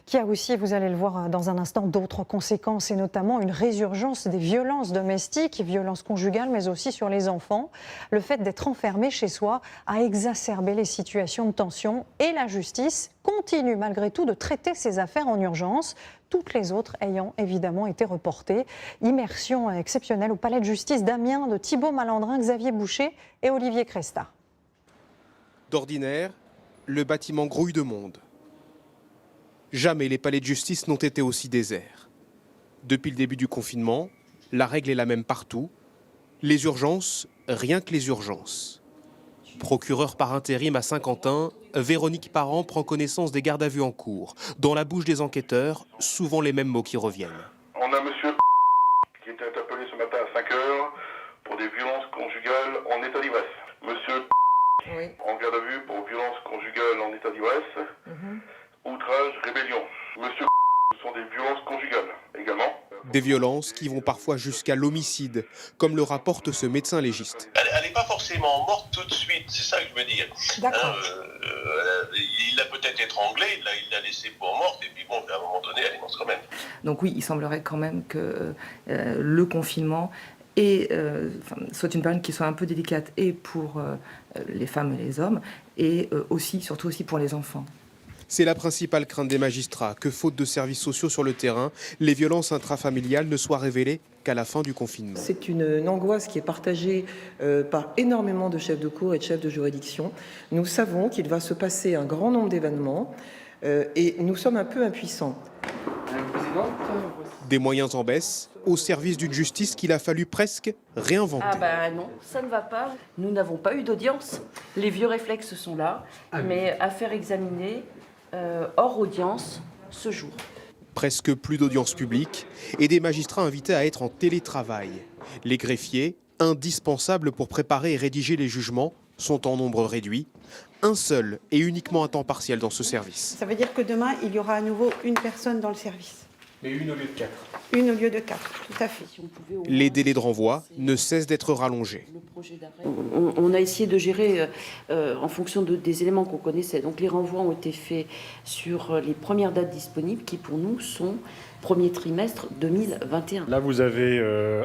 S1: qui a aussi, vous allez le voir dans un instant, d'autres conséquences et notamment une résurgence des violences domestiques, violences conjugales mais aussi sur les enfants. Le fait d'être enfermé chez soi a exacerbé les situations de tension et la justice continue malgré tout de traiter ces affaires en urgence, toutes les autres ayant évidemment été reportées. Immersion exceptionnelle au palais de justice d'Amiens de Thibaut Malandrin, Xavier Boucher et Olivier Cresta.
S19: D'ordinaire, le bâtiment grouille de monde. Jamais les palais de justice n'ont été aussi déserts. Depuis le début du confinement, la règle est la même partout. Les urgences, rien que les urgences. Procureure par intérim à Saint-Quentin, Véronique Parent prend connaissance des gardes à vue en cours. Dans la bouche des enquêteurs, souvent les mêmes mots qui reviennent.
S20: On a monsieur qui était interpellé ce matin à 5 heures pour des violences conjugales en état d'ivresse. Monsieur en garde à vue pour violence conjugale en état d'ivresse, outrage, rébellion. Monsieur ce sont des violences conjugales également.
S19: Des violences qui vont parfois jusqu'à l'homicide, comme le rapporte ce médecin légiste.
S21: Elle n'est pas forcément morte tout de suite, c'est ça que je veux dire.
S1: D'accord.
S21: Il l'a peut-être étranglée, il l'a laissée pour morte, et puis bon, à un moment donné, elle est morte quand même.
S22: Donc oui, il semblerait quand même que le confinement soit une période qui soit un peu délicate et pour les femmes et les hommes et surtout aussi pour les enfants.
S19: C'est la principale crainte des magistrats, que faute de services sociaux sur le terrain, les violences intrafamiliales ne soient révélées qu'à la fin du confinement.
S22: C'est une angoisse qui est partagée par énormément de chefs de cour et de chefs de juridiction. Nous savons qu'il va se passer un grand nombre d'événements et nous sommes un peu impuissants.
S19: Des moyens en baisse, au service d'une justice qu'il a fallu presque réinventer.
S23: Ah bah non, ça ne va pas. Nous n'avons pas eu d'audience. Les vieux réflexes sont là, mais affaire examinée hors audience ce jour.
S19: Presque plus d'audience publique et des magistrats invités à être en télétravail. Les greffiers, indispensables pour préparer et rédiger les jugements, sont en nombre réduit. Un seul et uniquement à temps partiel dans ce service.
S24: Ça veut dire que demain, il y aura à nouveau une personne dans le service.
S19: Et une au lieu de 4.
S24: Une au lieu de 4, tout à fait.
S19: Les délais de renvoi ne cessent d'être rallongés.
S23: On a essayé de gérer en fonction des éléments qu'on connaissait. Donc les renvois ont été faits sur les premières dates disponibles qui pour nous sont premier trimestre 2021.
S27: Là, vous avez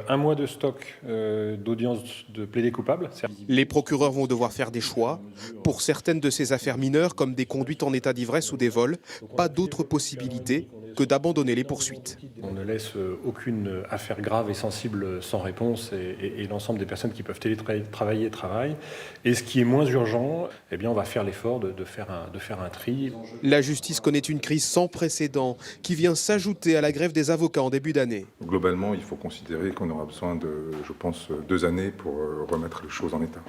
S27: un mois de stock d'audience de plaidé coupable.
S19: Les procureurs vont devoir faire des choix. Pour certaines de ces affaires mineures, comme des conduites en état d'ivresse ou des vols, pas d'autre possibilité que d'abandonner les poursuites.
S27: On ne laisse aucune affaire grave et sensible sans réponse et l'ensemble des personnes qui peuvent télétravailler travaillent. Et ce qui est moins urgent, eh bien, on va faire l'effort de faire un tri.
S19: La justice connaît une crise sans précédent qui vient s'ajouter à la grève des avocats en début d'année.
S2: Globalement, il faut considérer qu'on aura besoin de, je pense, 2 années pour remettre les choses en état.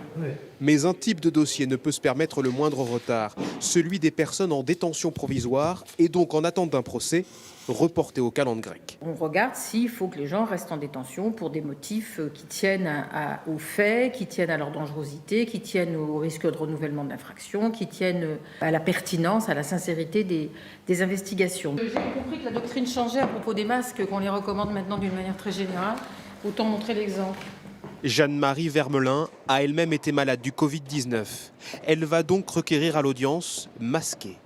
S19: Mais un type de dossier ne peut se permettre le moindre retard, celui des personnes en détention provisoire et donc en attente d'un procès, reporté au calende grec.
S3: On regarde s'il faut que les gens restent en détention pour des motifs qui tiennent aux faits, qui tiennent à leur dangerosité, qui tiennent au risque de renouvellement de l'infraction, qui tiennent à la pertinence, à la sincérité des investigations. J'ai compris que la doctrine changeait à propos des masques, qu'on les recommande maintenant d'une manière très générale. Autant montrer l'exemple.
S19: Jeanne-Marie Vermelin a elle-même été malade du Covid-19. Elle va donc requérir à l'audience masquée.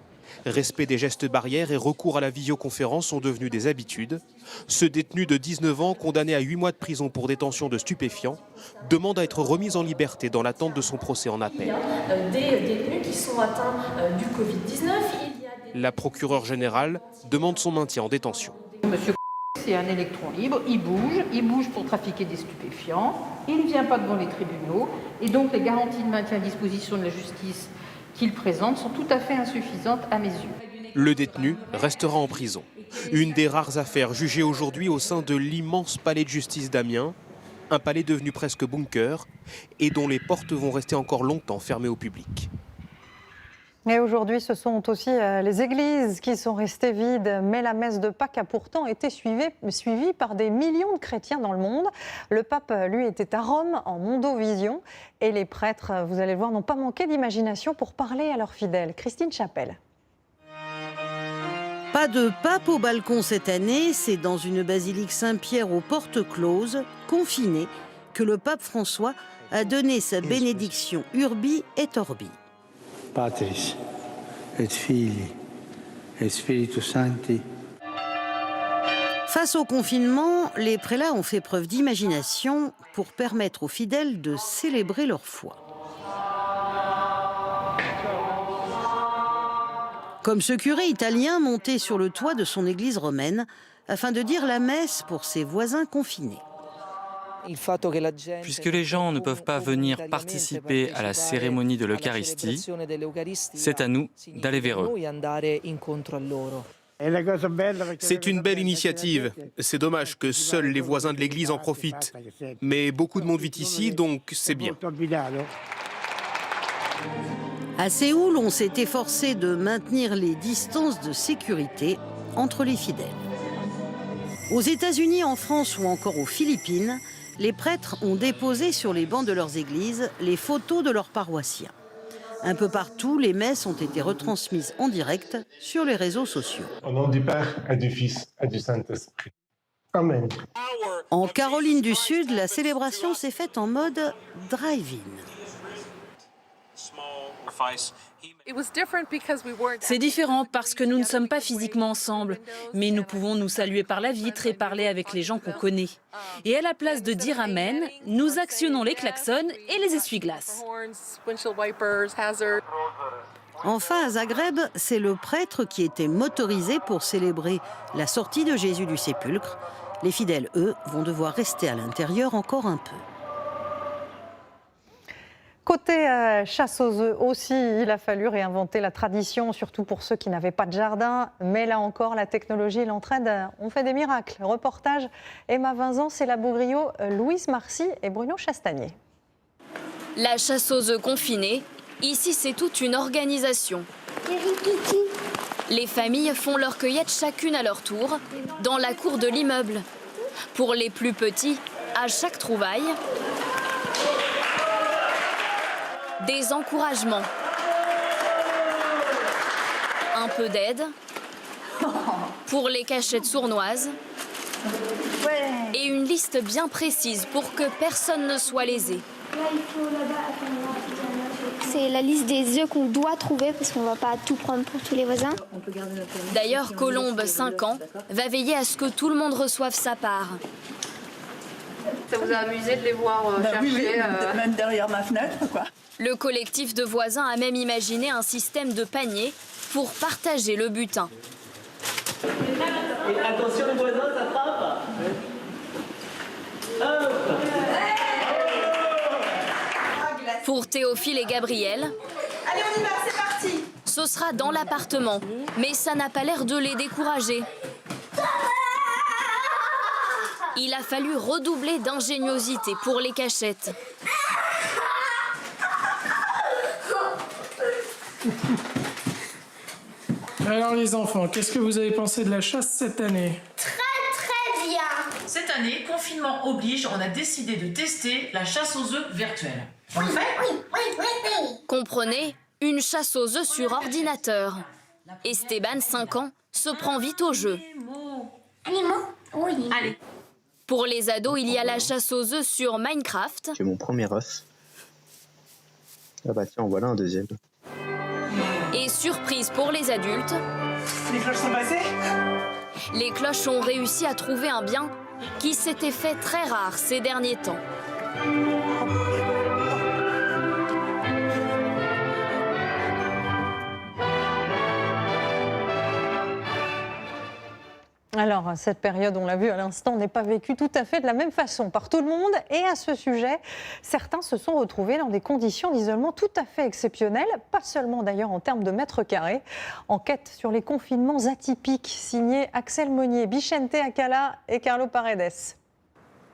S19: Respect des gestes barrières et recours à la visioconférence sont devenus des habitudes. Ce détenu de 19 ans, condamné à 8 mois de prison pour détention de stupéfiants, demande à être remis en liberté dans l'attente de son procès en appel.
S4: Il y a des détenus qui sont atteints du Covid-19.
S19: La procureure générale demande son maintien en détention.
S3: Monsieur, c'est un électron libre, il bouge pour trafiquer des stupéfiants, il ne vient pas devant les tribunaux, et donc les garanties de maintien à disposition de la justice qu'il présente sont tout à fait insuffisantes à mes yeux.
S19: Le détenu restera en prison. Une des rares affaires jugées aujourd'hui au sein de l'immense palais de justice d'Amiens, un palais devenu presque bunker et dont les portes vont rester encore longtemps fermées au public.
S1: Et aujourd'hui, ce sont aussi les églises qui sont restées vides. Mais la messe de Pâques a pourtant été suivie par des millions de chrétiens dans le monde. Le pape, lui, était à Rome, en Mondovision. Et les prêtres, vous allez le voir, n'ont pas manqué d'imagination pour parler à leurs fidèles. Christine Chapelle.
S6: Pas de pape au balcon cette année. C'est dans une basilique Saint-Pierre aux portes closes, confinée, que le pape François a donné sa bénédiction Urbi et Orbi.
S7: Patris et Filii et Spiritus Sancti.
S6: Face au confinement, les prélats ont fait preuve d'imagination pour permettre aux fidèles de célébrer leur foi. Comme ce curé italien monté sur le toit de son église romaine afin de dire la messe pour ses voisins confinés.
S9: Puisque les gens ne peuvent pas venir participer à la cérémonie de l'Eucharistie, c'est à nous d'aller vers eux.
S19: C'est une belle initiative. C'est dommage que seuls les voisins de l'église en profitent. Mais beaucoup de monde vit ici, donc c'est bien.
S6: À Séoul, on s'est efforcé de maintenir les distances de sécurité entre les fidèles. Aux États-Unis, en France ou encore aux Philippines, les prêtres ont déposé sur les bancs de leurs églises les photos de leurs paroissiens. Un peu partout, les messes ont été retransmises en direct sur les réseaux sociaux.
S25: Au nom du Père et du Fils et du Saint-Esprit. Amen.
S6: En Caroline du Sud, la célébration s'est faite en mode drive-in.
S26: C'est différent parce que nous ne sommes pas physiquement ensemble, mais nous pouvons nous saluer par la vitre et parler avec les gens qu'on connaît. Et à la place de dire Amen, nous actionnons les klaxons et les essuie-glaces.
S6: Enfin, à Zagreb, c'est le prêtre qui était motorisé pour célébrer la sortie de Jésus du sépulcre. Les fidèles, eux, vont devoir rester à l'intérieur encore un peu.
S1: Côté chasse aux œufs aussi, il a fallu réinventer la tradition, surtout pour ceux qui n'avaient pas de jardin. Mais là encore, la technologie et l'entraide ont fait des miracles. Reportage Emma Vincent, Céla Bougriot, Louise Marcy et Bruno Chastagnier.
S28: La chasse aux œufs confinée, ici c'est toute une organisation. Les familles font leur cueillette chacune à leur tour, dans la cour de l'immeuble. Pour les plus petits, à chaque trouvaille, des encouragements, un peu d'aide pour les cachettes sournoises et une liste bien précise pour que personne ne soit lésé.
S30: C'est la liste des œufs qu'on doit trouver parce qu'on ne va pas tout prendre pour tous les voisins.
S28: D'ailleurs, Colombe, 5 ans, va veiller à ce que tout le monde reçoive sa part.
S3: Ça vous a amusé de les voir chercher
S31: oui, même derrière ma fenêtre, quoi.
S28: Le collectif de voisins a même imaginé un système de panier pour partager le butin.
S5: Et attention les voisins, ça frappe. Hop.
S28: Pour Théophile et Gabriel,
S24: Allez, on y va, c'est parti.
S28: ce sera dans l'appartement, mais ça n'a pas l'air de les décourager. Il a fallu redoubler d'ingéniosité pour les cachettes.
S8: Alors les enfants, qu'est-ce que vous avez pensé de la chasse cette année?
S10: Très bien.
S11: Cette année, confinement oblige, on a décidé de tester la chasse aux œufs virtuelle. On le fait?
S10: Oui.
S28: Comprenez, une chasse aux œufs sur ordinateur. Esteban, 5 ans, se prend vite au jeu.
S10: Animaux? Oui.
S11: Allez.
S28: Pour les ados, il y a la chasse aux œufs sur Minecraft.
S12: J'ai mon premier œuf. Ah bah tiens, en voilà un deuxième.
S28: Et surprise pour les adultes,
S5: Les cloches sont passées?
S28: les cloches ont réussi à trouver un bien qui s'était fait très rare ces derniers temps.
S1: Alors, cette période, on l'a vu à l'instant, n'est pas vécue tout à fait de la même façon par tout le monde. Et à ce sujet, certains se sont retrouvés dans des conditions d'isolement tout à fait exceptionnelles, pas seulement d'ailleurs en termes de mètres carrés. Enquête sur les confinements atypiques, signé Axel Monnier, Bichente Acala et Carlo Paredes.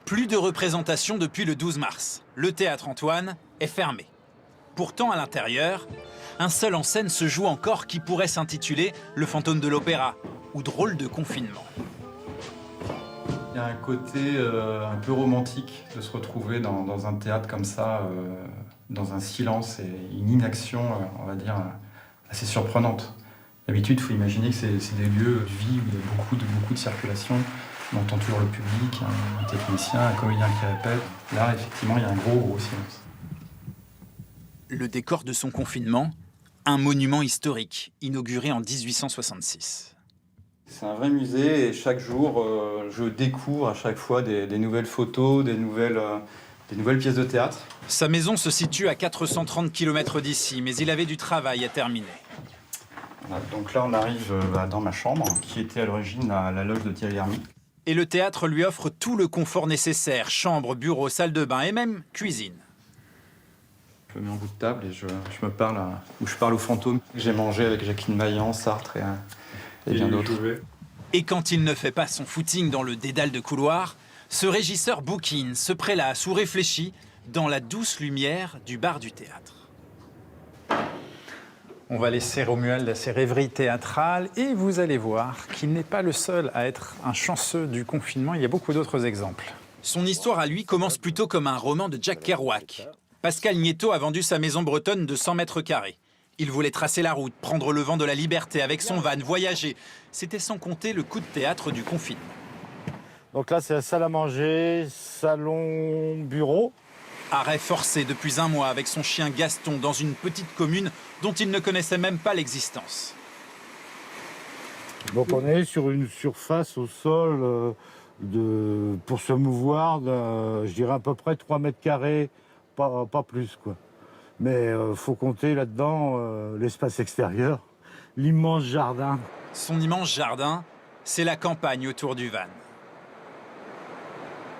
S13: Plus de représentation depuis le 12 mars. Le théâtre Antoine est fermé. Pourtant, à l'intérieur, un seul en scène se joue encore qui pourrait s'intituler Le fantôme de l'opéra ou Drôle de confinement.
S14: Il y a un côté un peu romantique de se retrouver dans un théâtre comme ça, dans un silence et une inaction, on va dire, assez surprenante. D'habitude, il faut imaginer que c'est des lieux de vie où il y a beaucoup de circulation. On entend toujours le public, un technicien, un comédien qui répète. Là, effectivement, il y a un gros silence.
S13: Le décor de son confinement, un monument historique, inauguré en 1866.
S14: C'est un vrai musée et chaque jour, je découvre à chaque fois des nouvelles photos, des nouvelles pièces de théâtre.
S13: Sa maison se situe à 430 km d'ici, mais il avait du travail à terminer.
S14: Voilà, donc là, on arrive dans ma chambre, qui était à l'origine la loge de Thierry Lhermitte.
S13: Et le théâtre lui offre tout le confort nécessaire, chambre, bureau, salle de bain et même cuisine.
S14: Je me mets en bout de table et je parle aux fantômes. J'ai mangé avec Jacqueline Maillan, Sartre et bien d'autres.
S13: Et quand il ne fait pas son footing dans le dédale de couloir, ce régisseur bouquine, se prélasse ou réfléchit dans la douce lumière du bar du théâtre.
S15: On va laisser Romuald à ses rêveries théâtrales et vous allez voir qu'il n'est pas le seul à être un chanceux du confinement. Il y a beaucoup d'autres exemples.
S13: Son histoire à lui commence plutôt comme un roman de Jack Kerouac. Pascal Nieto a vendu sa maison bretonne de 100 mètres carrés. Il voulait tracer la route, prendre le vent de la liberté avec son van, voyager. C'était sans compter le coup de théâtre du confinement.
S16: Donc là, c'est la salle à manger, salon, bureau.
S13: Arrêt forcé depuis un mois avec son chien Gaston dans une petite commune dont il ne connaissait même pas l'existence.
S16: Donc on est sur une surface au sol pour se mouvoir, je dirais à peu près 3 mètres carrés, pas plus quoi. Mais faut compter là-dedans l'espace extérieur, l'immense jardin.
S13: Son immense jardin, c'est la campagne autour du van.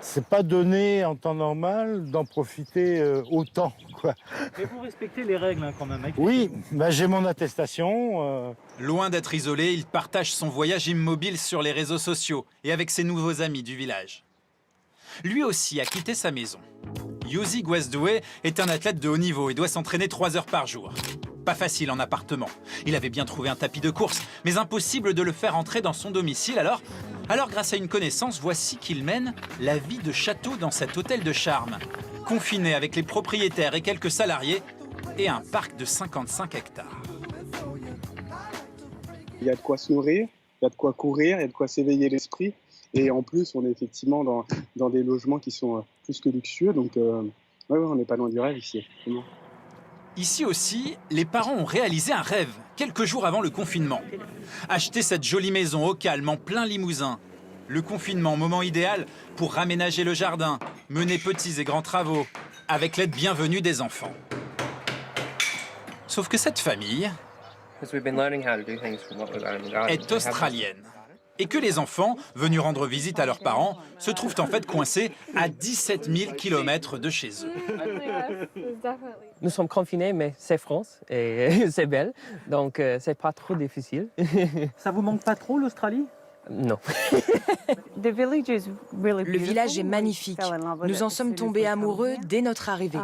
S16: C'est pas donné en temps normal d'en profiter autant, quoi.
S5: Mais vous respectez les règles quand même.
S16: Oui, bah, j'ai mon attestation.
S13: Loin d'être isolé, il partage son voyage immobile sur les réseaux sociaux et avec ses nouveaux amis du village. Lui aussi a quitté sa maison. Yosi Guasdoué est un athlète de haut niveau et doit s'entraîner 3 heures par jour. Pas facile en appartement. Il avait bien trouvé un tapis de course, mais impossible de le faire entrer dans son domicile. Alors grâce à une connaissance, voici qu'il mène la vie de château dans cet hôtel de charme. Confiné avec les propriétaires et quelques salariés et un parc de 55 hectares.
S17: Il y a de quoi se nourrir, il y a de quoi courir, il y a de quoi s'éveiller l'esprit. Et en plus, on est effectivement dans des logements qui sont plus que luxueux. Donc, on n'est pas loin du rêve ici. Effectivement.
S13: Ici aussi, les parents ont réalisé un rêve, quelques jours avant le confinement. Acheter cette jolie maison au calme, en plein Limousin. Le confinement, moment idéal pour raménager le jardin, mener petits et grands travaux, avec l'aide bienvenue des enfants. Sauf que cette famille est australienne. Et que les enfants, venus rendre visite à leurs parents, se trouvent en fait coincés à 17 000 km de chez eux.
S2: Nous sommes confinés, mais c'est France et c'est belle, donc c'est pas trop difficile.
S5: Ça vous manque pas trop l'Australie?
S2: Non.
S4: Le village est magnifique. Nous en sommes tombés amoureux dès notre arrivée.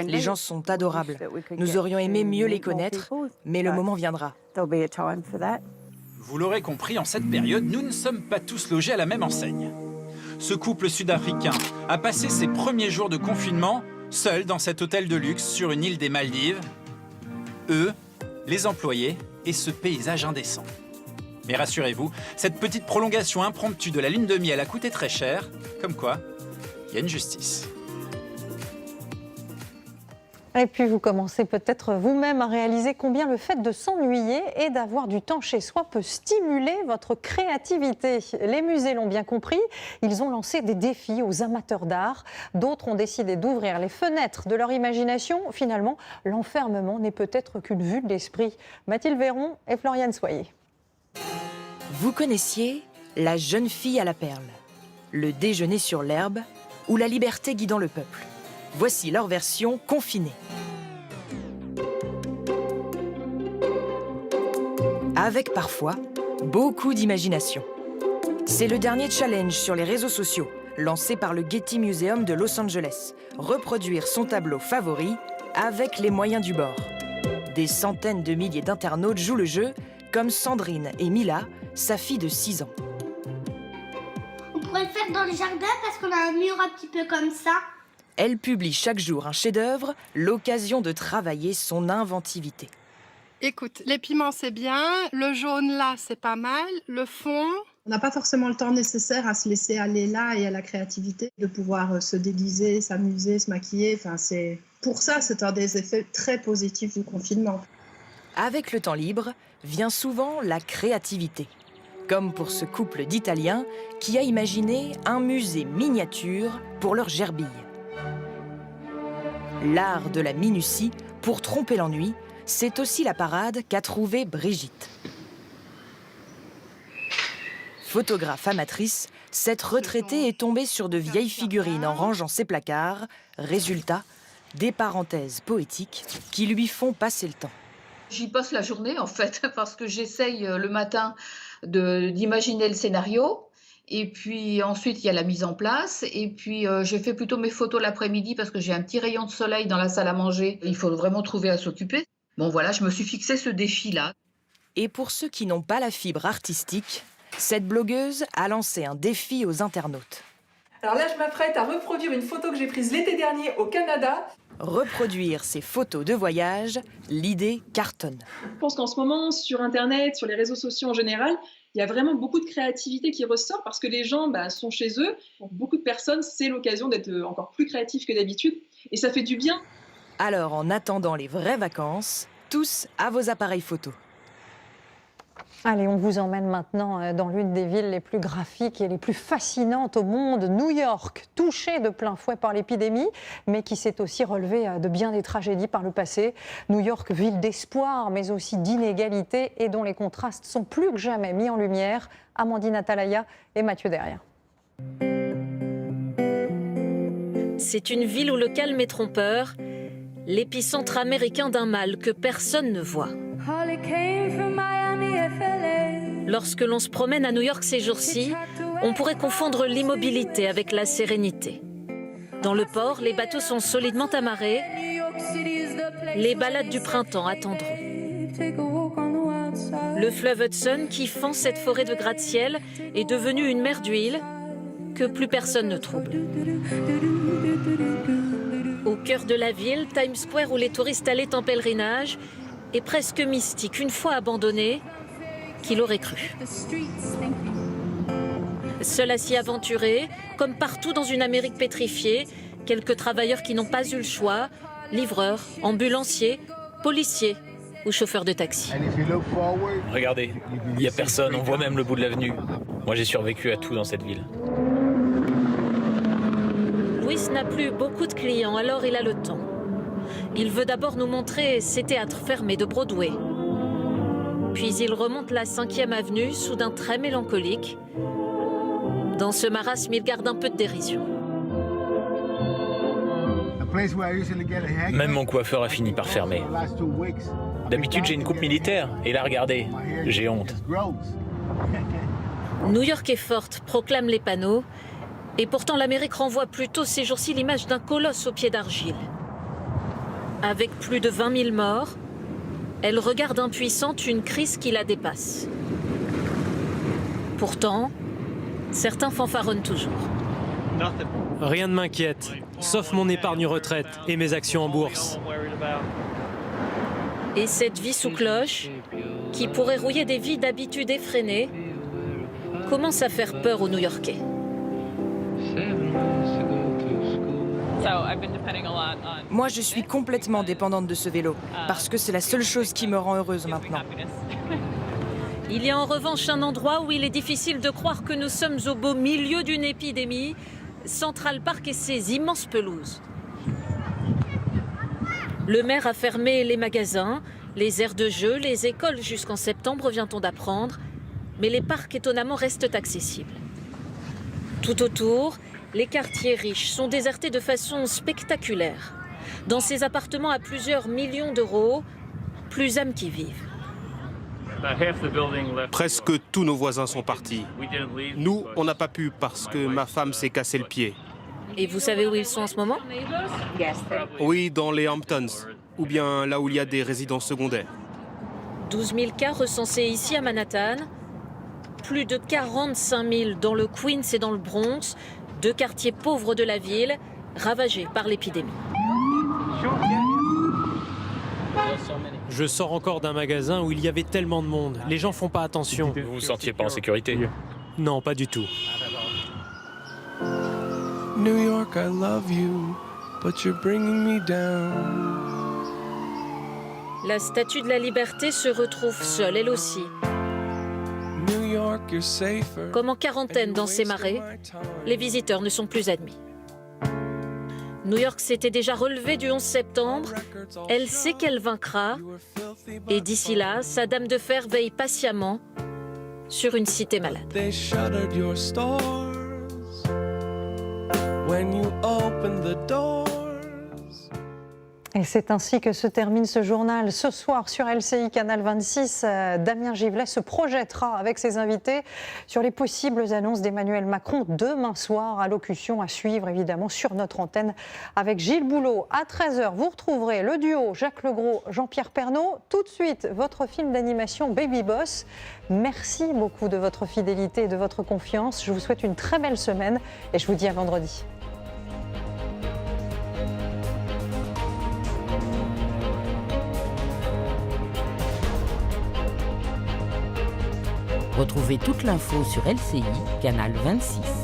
S4: Les gens sont adorables. Nous aurions aimé mieux les connaître, mais le moment viendra.
S13: Vous l'aurez compris, en cette période, nous ne sommes pas tous logés à la même enseigne. Ce couple sud-africain a passé ses premiers jours de confinement seul dans cet hôtel de luxe sur une île des Maldives. Eux, les employés et ce paysage indécent. Mais rassurez-vous, cette petite prolongation impromptue de la lune de miel a coûté très cher. Comme quoi, il y a une justice.
S1: Et puis vous commencez peut-être vous-même à réaliser combien le fait de s'ennuyer et d'avoir du temps chez soi peut stimuler votre créativité. Les musées l'ont bien compris, ils ont lancé des défis aux amateurs d'art. D'autres ont décidé d'ouvrir les fenêtres de leur imagination. Finalement, l'enfermement n'est peut-être qu'une vue de l'esprit. Mathilde Véron et Floriane Soyer.
S4: Vous connaissiez La jeune fille à la perle, Le déjeuner sur l'herbe ou La liberté guidant le peuple. Voici leur version confinée. Avec parfois beaucoup d'imagination. C'est le dernier challenge sur les réseaux sociaux, lancé par le Getty Museum de Los Angeles. Reproduire son tableau favori avec les moyens du bord. Des centaines de milliers d'internautes jouent le jeu, comme Sandrine et Mila, sa fille de 6 ans.
S10: On pourrait le faire dans le jardin parce qu'on a un mur un petit peu comme ça.
S4: Elle publie chaque jour un chef-d'œuvre, l'occasion de travailler son inventivité.
S7: Écoute, les piments c'est bien, le jaune là c'est pas mal, le fond...
S9: On n'a pas forcément le temps nécessaire à se laisser aller là et à la créativité, de pouvoir se déguiser, s'amuser, se maquiller. Enfin, pour ça, c'est un des effets très positifs du confinement.
S4: Avec le temps libre, vient souvent la créativité. Comme pour ce couple d'Italiens qui a imaginé un musée miniature pour leurs gerbilles. L'art de la minutie pour tromper l'ennui, c'est aussi la parade qu'a trouvée Brigitte. Photographe amatrice, cette retraitée est tombée sur de vieilles figurines en rangeant ses placards. Résultat, des parenthèses poétiques qui lui font passer le temps.
S18: J'y passe la journée en fait, parce que j'essaye le matin d'imaginer le scénario. Et puis ensuite, il y a la mise en place. Et puis, je fais plutôt mes photos l'après-midi parce que j'ai un petit rayon de soleil dans la salle à manger. Il faut vraiment trouver à s'occuper. Bon, voilà, je me suis fixé ce défi-là.
S4: Et pour ceux qui n'ont pas la fibre artistique, cette blogueuse a lancé un défi aux internautes.
S24: Alors là, je m'apprête à reproduire une photo que j'ai prise l'été dernier au Canada.
S4: Reproduire ces photos de voyage, l'idée cartonne.
S24: Je pense qu'en ce moment, sur Internet, sur les réseaux sociaux en général, il y a vraiment beaucoup de créativité qui ressort parce que les gens sont chez eux. Pour beaucoup de personnes, c'est l'occasion d'être encore plus créatifs que d'habitude et ça fait du bien.
S4: Alors, en attendant les vraies vacances, tous à vos appareils photo.
S1: Allez, on vous emmène maintenant dans l'une des villes les plus graphiques et les plus fascinantes au monde, New York, touchée de plein fouet par l'épidémie, mais qui s'est aussi relevée de bien des tragédies par le passé. New York, ville d'espoir, mais aussi d'inégalité et dont les contrastes sont plus que jamais mis en lumière. Amandine Atalaya et Mathieu Derrien.
S26: C'est une ville où le calme est trompeur, l'épicentre américain d'un mal que personne ne voit. Lorsque l'on se promène à New York ces jours-ci, on pourrait confondre l'immobilité avec la sérénité. Dans le port, les bateaux sont solidement amarrés. Les balades du printemps attendront. Le fleuve Hudson, qui fend cette forêt de gratte-ciel, est devenu une mer d'huile que plus personne ne trouble. Au cœur de la ville, Times Square, où les touristes allaient en pèlerinage, est presque mystique, une fois abandonné. Qui l'aurait cru? Seul à s'y aventurer, comme partout dans une Amérique pétrifiée, quelques travailleurs qui n'ont pas eu le choix, livreurs, ambulanciers, policiers ou chauffeurs de taxi.
S20: Regardez, il n'y a personne, on voit même le bout de l'avenue. Moi j'ai survécu à tout dans cette ville.
S26: Louis n'a plus beaucoup de clients, alors il a le temps. Il veut d'abord nous montrer ses théâtres fermés de Broadway. Puis il remonte la 5e avenue, soudain très mélancolique. Dans ce marasme, il garde un peu de dérision.
S20: Même mon coiffeur a fini par fermer. D'habitude, j'ai une coupe militaire. Et là, regardez, j'ai honte.
S26: New York est forte, proclament les panneaux. Et pourtant, l'Amérique renvoie plutôt ces jours-ci l'image d'un colosse aux pieds d'argile. Avec plus de 20 000 morts, elle regarde impuissante une crise qui la dépasse. Pourtant, certains fanfaronnent toujours.
S3: Rien ne m'inquiète, sauf mon épargne retraite et mes actions en bourse.
S26: Et cette vie sous cloche, qui pourrait rouiller des vies d'habitude effrénées, commence à faire peur aux New-Yorkais.
S4: Moi, je suis complètement dépendante de ce vélo, parce que c'est la seule chose qui me rend heureuse maintenant.
S26: Il y a en revanche un endroit où il est difficile de croire que nous sommes au beau milieu d'une épidémie, Central Park et ses immenses pelouses. Le maire a fermé les magasins, les aires de jeu, les écoles jusqu'en septembre, vient-on d'apprendre, mais les parcs étonnamment restent accessibles. Tout autour, les quartiers riches sont désertés de façon spectaculaire. Dans ces appartements à plusieurs millions d'euros, plus âmes qui vivent.
S6: Presque tous nos voisins sont partis. Nous, on n'a pas pu parce que ma femme s'est cassé le pied.
S26: Et vous savez où ils sont en ce moment?
S6: Oui, dans les Hamptons, ou bien là où il y a des résidences secondaires.
S26: 12 000 cas recensés ici à Manhattan, plus de 45 000 dans le Queens et dans le Bronx, deux quartiers pauvres de la ville, ravagés par l'épidémie.
S3: Je sors encore d'un magasin où il y avait tellement de monde. Les gens font pas attention.
S20: Vous vous sentiez pas en sécurité?
S3: Non, pas du tout.
S19: New York, I love you, but you're bringing me down.
S26: La Statue de la Liberté se retrouve seule, elle aussi.
S19: New York, you're safer.
S26: Comme en quarantaine dans ces marais, les visiteurs ne sont plus admis. New York s'était déjà relevée du 11 septembre. Elle sait qu'elle vaincra. Et d'ici là, sa dame de fer veille patiemment sur une cité malade.
S19: They shuttered your stores when you opened the doors.
S1: Et c'est ainsi que se termine ce journal. Ce soir sur LCI Canal 26, Damien Givlet se projettera avec ses invités sur les possibles annonces d'Emmanuel Macron demain soir. Allocution à suivre évidemment sur notre antenne avec Gilles Boulot. À 13h, vous retrouverez le duo Jacques Legros, Jean-Pierre Pernaut. Tout de suite, votre film d'animation Baby Boss. Merci beaucoup de votre fidélité et de votre confiance. Je vous souhaite une très belle semaine et je vous dis à vendredi.
S21: Retrouvez toute l'info sur LCI, canal 26.